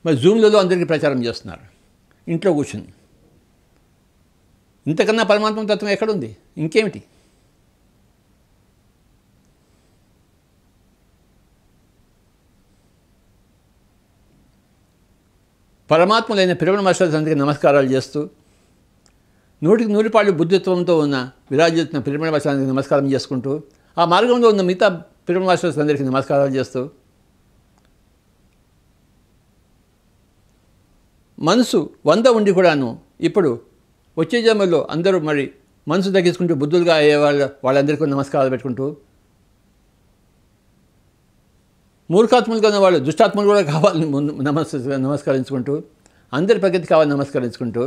మరి జూమ్లలో అందరికీ ప్రచారం చేస్తున్నారు ఇంట్లో కూర్చుని. ఇంతకన్నా పరమాత్మ తత్వం ఎక్కడుంది? ఇంకేమిటి? పరమాత్మలైన పిరమిడ్ మాస్టర్స్ అందరికీ నమస్కారాలు చేస్తూ, 100కి 100 బుద్ధిత్వంతో ఉన్న విరాజిస్తున్న పిరమిడ్ మాస్టర్స్ అందరికీ నమస్కారం చేసుకుంటూ, ఆ మార్గంలో ఉన్న మిగతా పిరమిడ్ మాస్టర్స్ అందరికీ నమస్కారాలు చేస్తూ, మనసు 100 ఉండి కూడాను ఇప్పుడు వచ్చే జన్మలో అందరూ మరి మనసు తగ్గించుకుంటూ బుద్ధులుగా అయ్యే వాళ్ళందరికీ నమస్కారాలు పెట్టుకుంటూ, మూర్ఖాత్ములుగా ఉన్న వాళ్ళు దుష్టాత్ములు కూడా కావాలని నమస్కరించుకుంటూ, అందరి ప్రగతి కావాలని నమస్కరించుకుంటూ,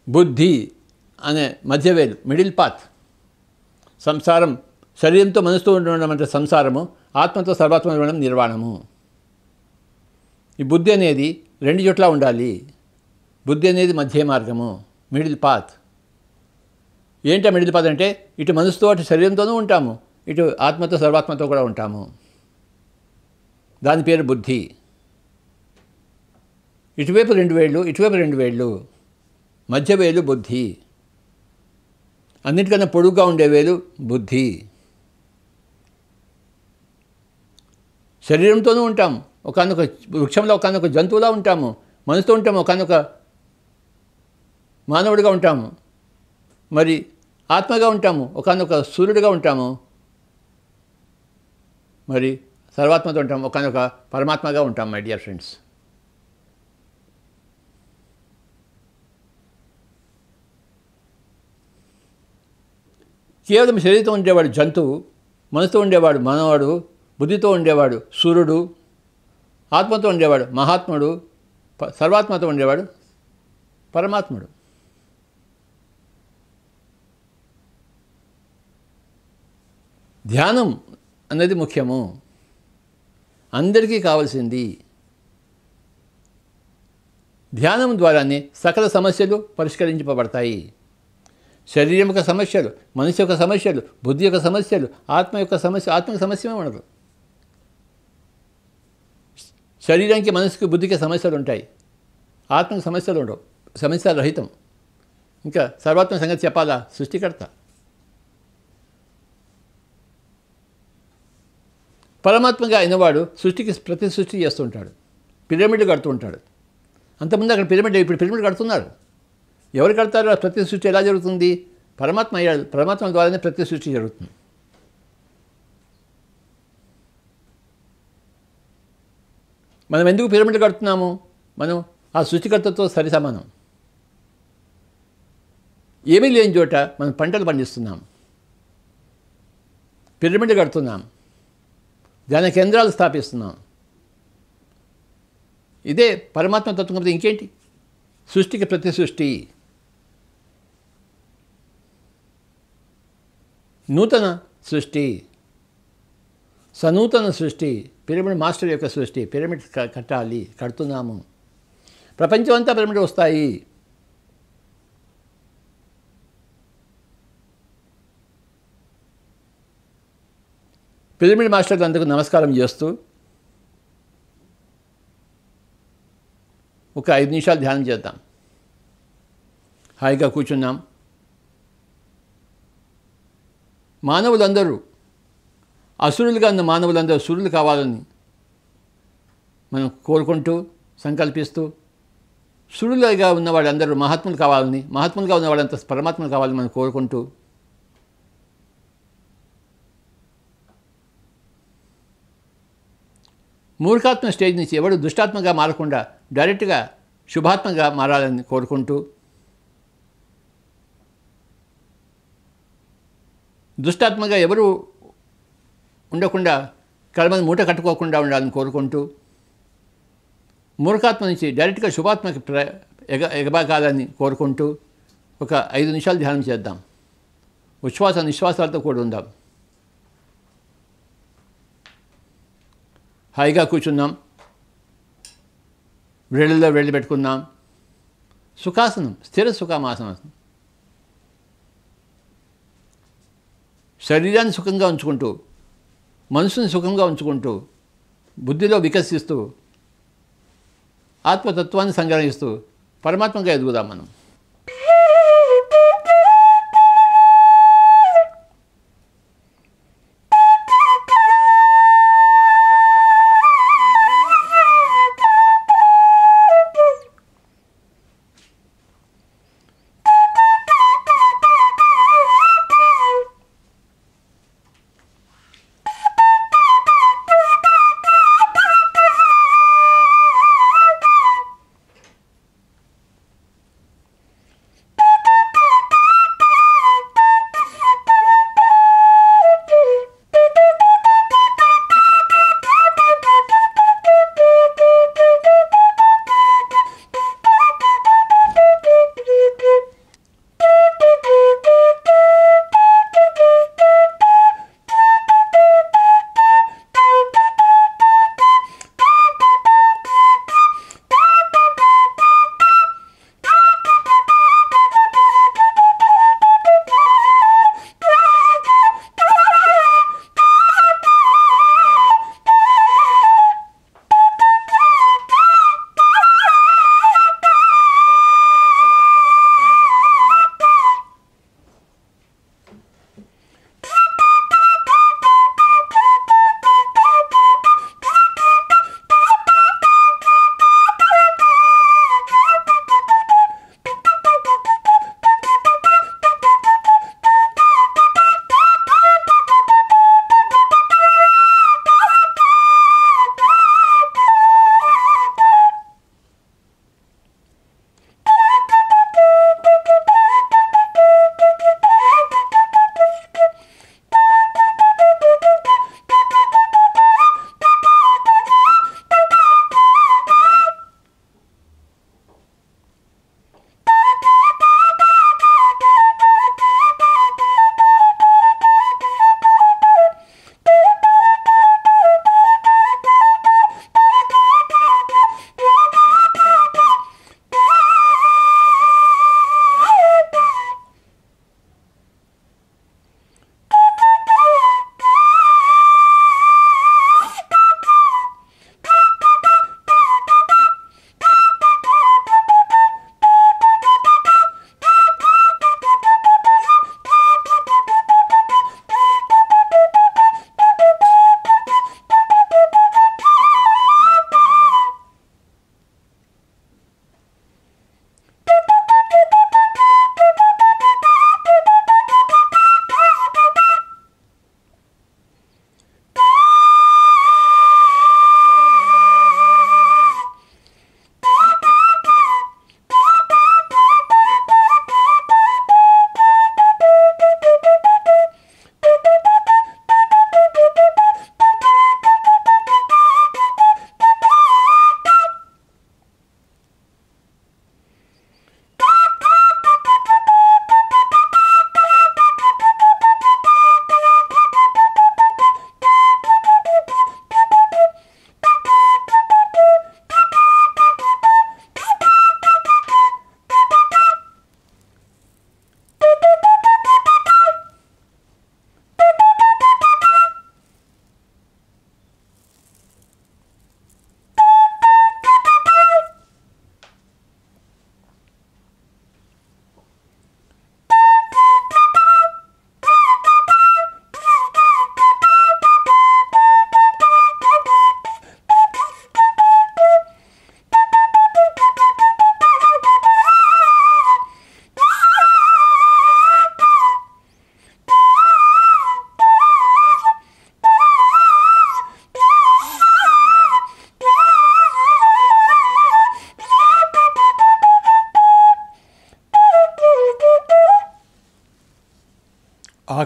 బుద్ధి అనే మధ్యవేలు, మిడిల్ పాత్. సంసారం శరీరంతో మనసుతో ఉండడం అంటే సంసారము, ఆత్మతో సర్వాత్మ ఉండడం నిర్వాణము. ఈ బుద్ధి అనేది 2 చోట్ల ఉండాలి. బుద్ధి అనేది మధ్య మార్గము, మిడిల్ పాత్. ఏంటో మిడిల్ పాత్ అంటే ఇటు మనసుతో అటు శరీరంతోనూ ఉంటాము, ఇటు ఆత్మతో సర్వాత్మతో కూడా ఉంటాము. దాని పేరు బుద్ధి. ఇటువైపు 2 వేళ్ళు, ఇటువైపు 2 వేళ్ళు, మధ్య వేలు బుద్ధి. అన్నిటికన్నా పొడుగ్గా ఉండే వేలు బుద్ధి. శరీరంతోనూ ఉంటాము, ఒకనొక వృక్షంలో ఒకనొక జంతువులా ఉంటాము, మనసుతో ఉంటాము, ఒకనొక మానవుడిగా ఉంటాము, మరి ఆత్మగా ఉంటాము, ఒకనొక సూర్యుడిగా ఉంటాము, మరి సర్వాత్మతో ఉంటాము, ఒకనొక పరమాత్మగా ఉంటాము. మై డియర్ ఫ్రెండ్స్, కేవలం శరీరంతో ఉండేవాడు జంతువు, మనసుతో ఉండేవాడు మానవాడు, బుద్ధితో ఉండేవాడు సూర్యుడు, ఆత్మతో ఉండేవాడు మహాత్ముడు, సర్వాత్మతో ఉండేవాడు పరమాత్ముడు. ధ్యానం అన్నది ముఖ్యము, అందరికీ కావాల్సింది. ధ్యానం ద్వారానే సకల సమస్యలు పరిష్కరించబడతాయి. శరీరం యొక్క సమస్యలు, మనసు యొక్క సమస్యలు, బుద్ధి యొక్క సమస్యలు, ఆత్మ యొక్క సమస్య, ఆత్మకి సమస్యమే ఉండదు. శరీరానికి, మనసుకి, బుద్ధికి సమస్యలు ఉంటాయి, ఆత్మకి సమస్యలు ఉండవు. సమస్య రహితం. ఇంకా సర్వాత్మ సంగతి చెప్పాలా? సృష్టికర్త. పరమాత్మగా అయినవాడు సృష్టికి ప్రతి సృష్టి చేస్తుంటాడు. పిరమిడ్ కడుతూ ఉంటాడు. అంతకుముందు అక్కడ పిరమిడ్, ఇప్పుడు పిరమిడ్ కడుతున్నారు. ఎవరు కడతారో ప్రతి సృష్టి ఎలా జరుగుతుంది? పరమాత్మ అయ్యాడు. పరమాత్మ ద్వారానే ప్రతి సృష్టి జరుగుతుంది. మనం ఎందుకు పిరమిడ్ కడుతున్నాము? మనం ఆ సృష్టికర్తతో సరి సమానం. ఏమీ లేని చోట మనం పంటలు పండిస్తున్నాం, పిరమిడ్ కడుతున్నాం, ధ్యాన కేంద్రాలు స్థాపిస్తున్నాం. ఇదే పరమాత్మ తత్వం. కాబట్టి ఇంకేంటి? సృష్టికి ప్రతి సృష్టి, నూతన సృష్టి, సనూతన సృష్టి, పిరమిడ్ మాస్టర్ యొక్క సృష్టి. పిరమిడ్ కట్టాలి, కడుతున్నాము. ప్రపంచం అంతా పిరమిడ్ వస్తాయి. పిరమిడ్ మాస్టర్లు అందరికీ నమస్కారం చేస్తూ ఒక 5 నిమిషాలు ధ్యానం చేద్దాం. హాయిగా కూర్చున్నాం. మానవులందరూ, అసురులుగా ఉన్న మానవులందరూ సురులు కావాలని మనం కోరుకుంటూ, సంకల్పిస్తూ, సురులుగా ఉన్న వాళ్ళందరూ మహాత్ములు కావాలని, మహాత్ములుగా ఉన్న వాళ్ళంతా పరమాత్మలు కావాలని మనం కోరుకుంటూ, మూర్ఖాత్మ స్టేజ్ నుంచి ఎవడు దుష్టాత్మగా మారకుండా డైరెక్ట్గా శుభాత్మగా మారాలని కోరుకుంటూ, దుష్టాత్మగా ఎవరు ఉండకుండా కర్మని మూట కట్టుకోకుండా ఉండాలని కోరుకుంటూ, మూర్ఖాత్మ నుంచి డైరెక్ట్గా శుభాత్మకి ఎగబాకాలని కోరుకుంటూ ఒక 5 నిమిషాలు ధ్యానం చేద్దాం. ఉచ్ఛ్వాస నిశ్వాసాలతో కూడి ఉందాం. హాయిగా కూర్చున్నాం. వేళ్ళల్లో వేళ్ళు పెట్టుకున్నాం. సుఖాసనం, స్థిర సుఖామాసనం. శరీరాన్ని సుఖంగా ఉంచుకుంటూ, మనసుని సుఖంగా ఉంచుకుంటూ, బుద్ధిలో వికసిస్తూ, ఆత్మతత్వాన్ని సంగ్రహిస్తూ పరమాత్మగా ఎదుగుదాం మనం.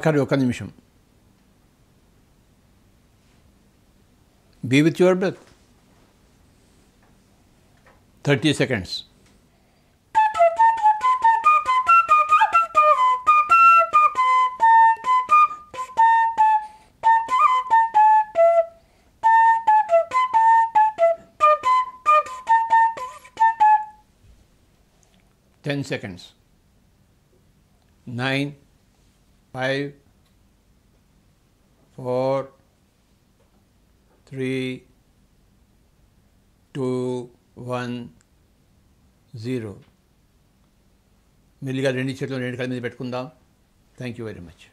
ఆఖరి 1 నిమిషం. Be with your breath. 30 seconds. Ten seconds. 9, 5, 4, 3, 2, 1, 0. మెల్లిగా 2 చేతులు 2 కళ్ళ మీద పెట్టుకుందాం. Thank you very much.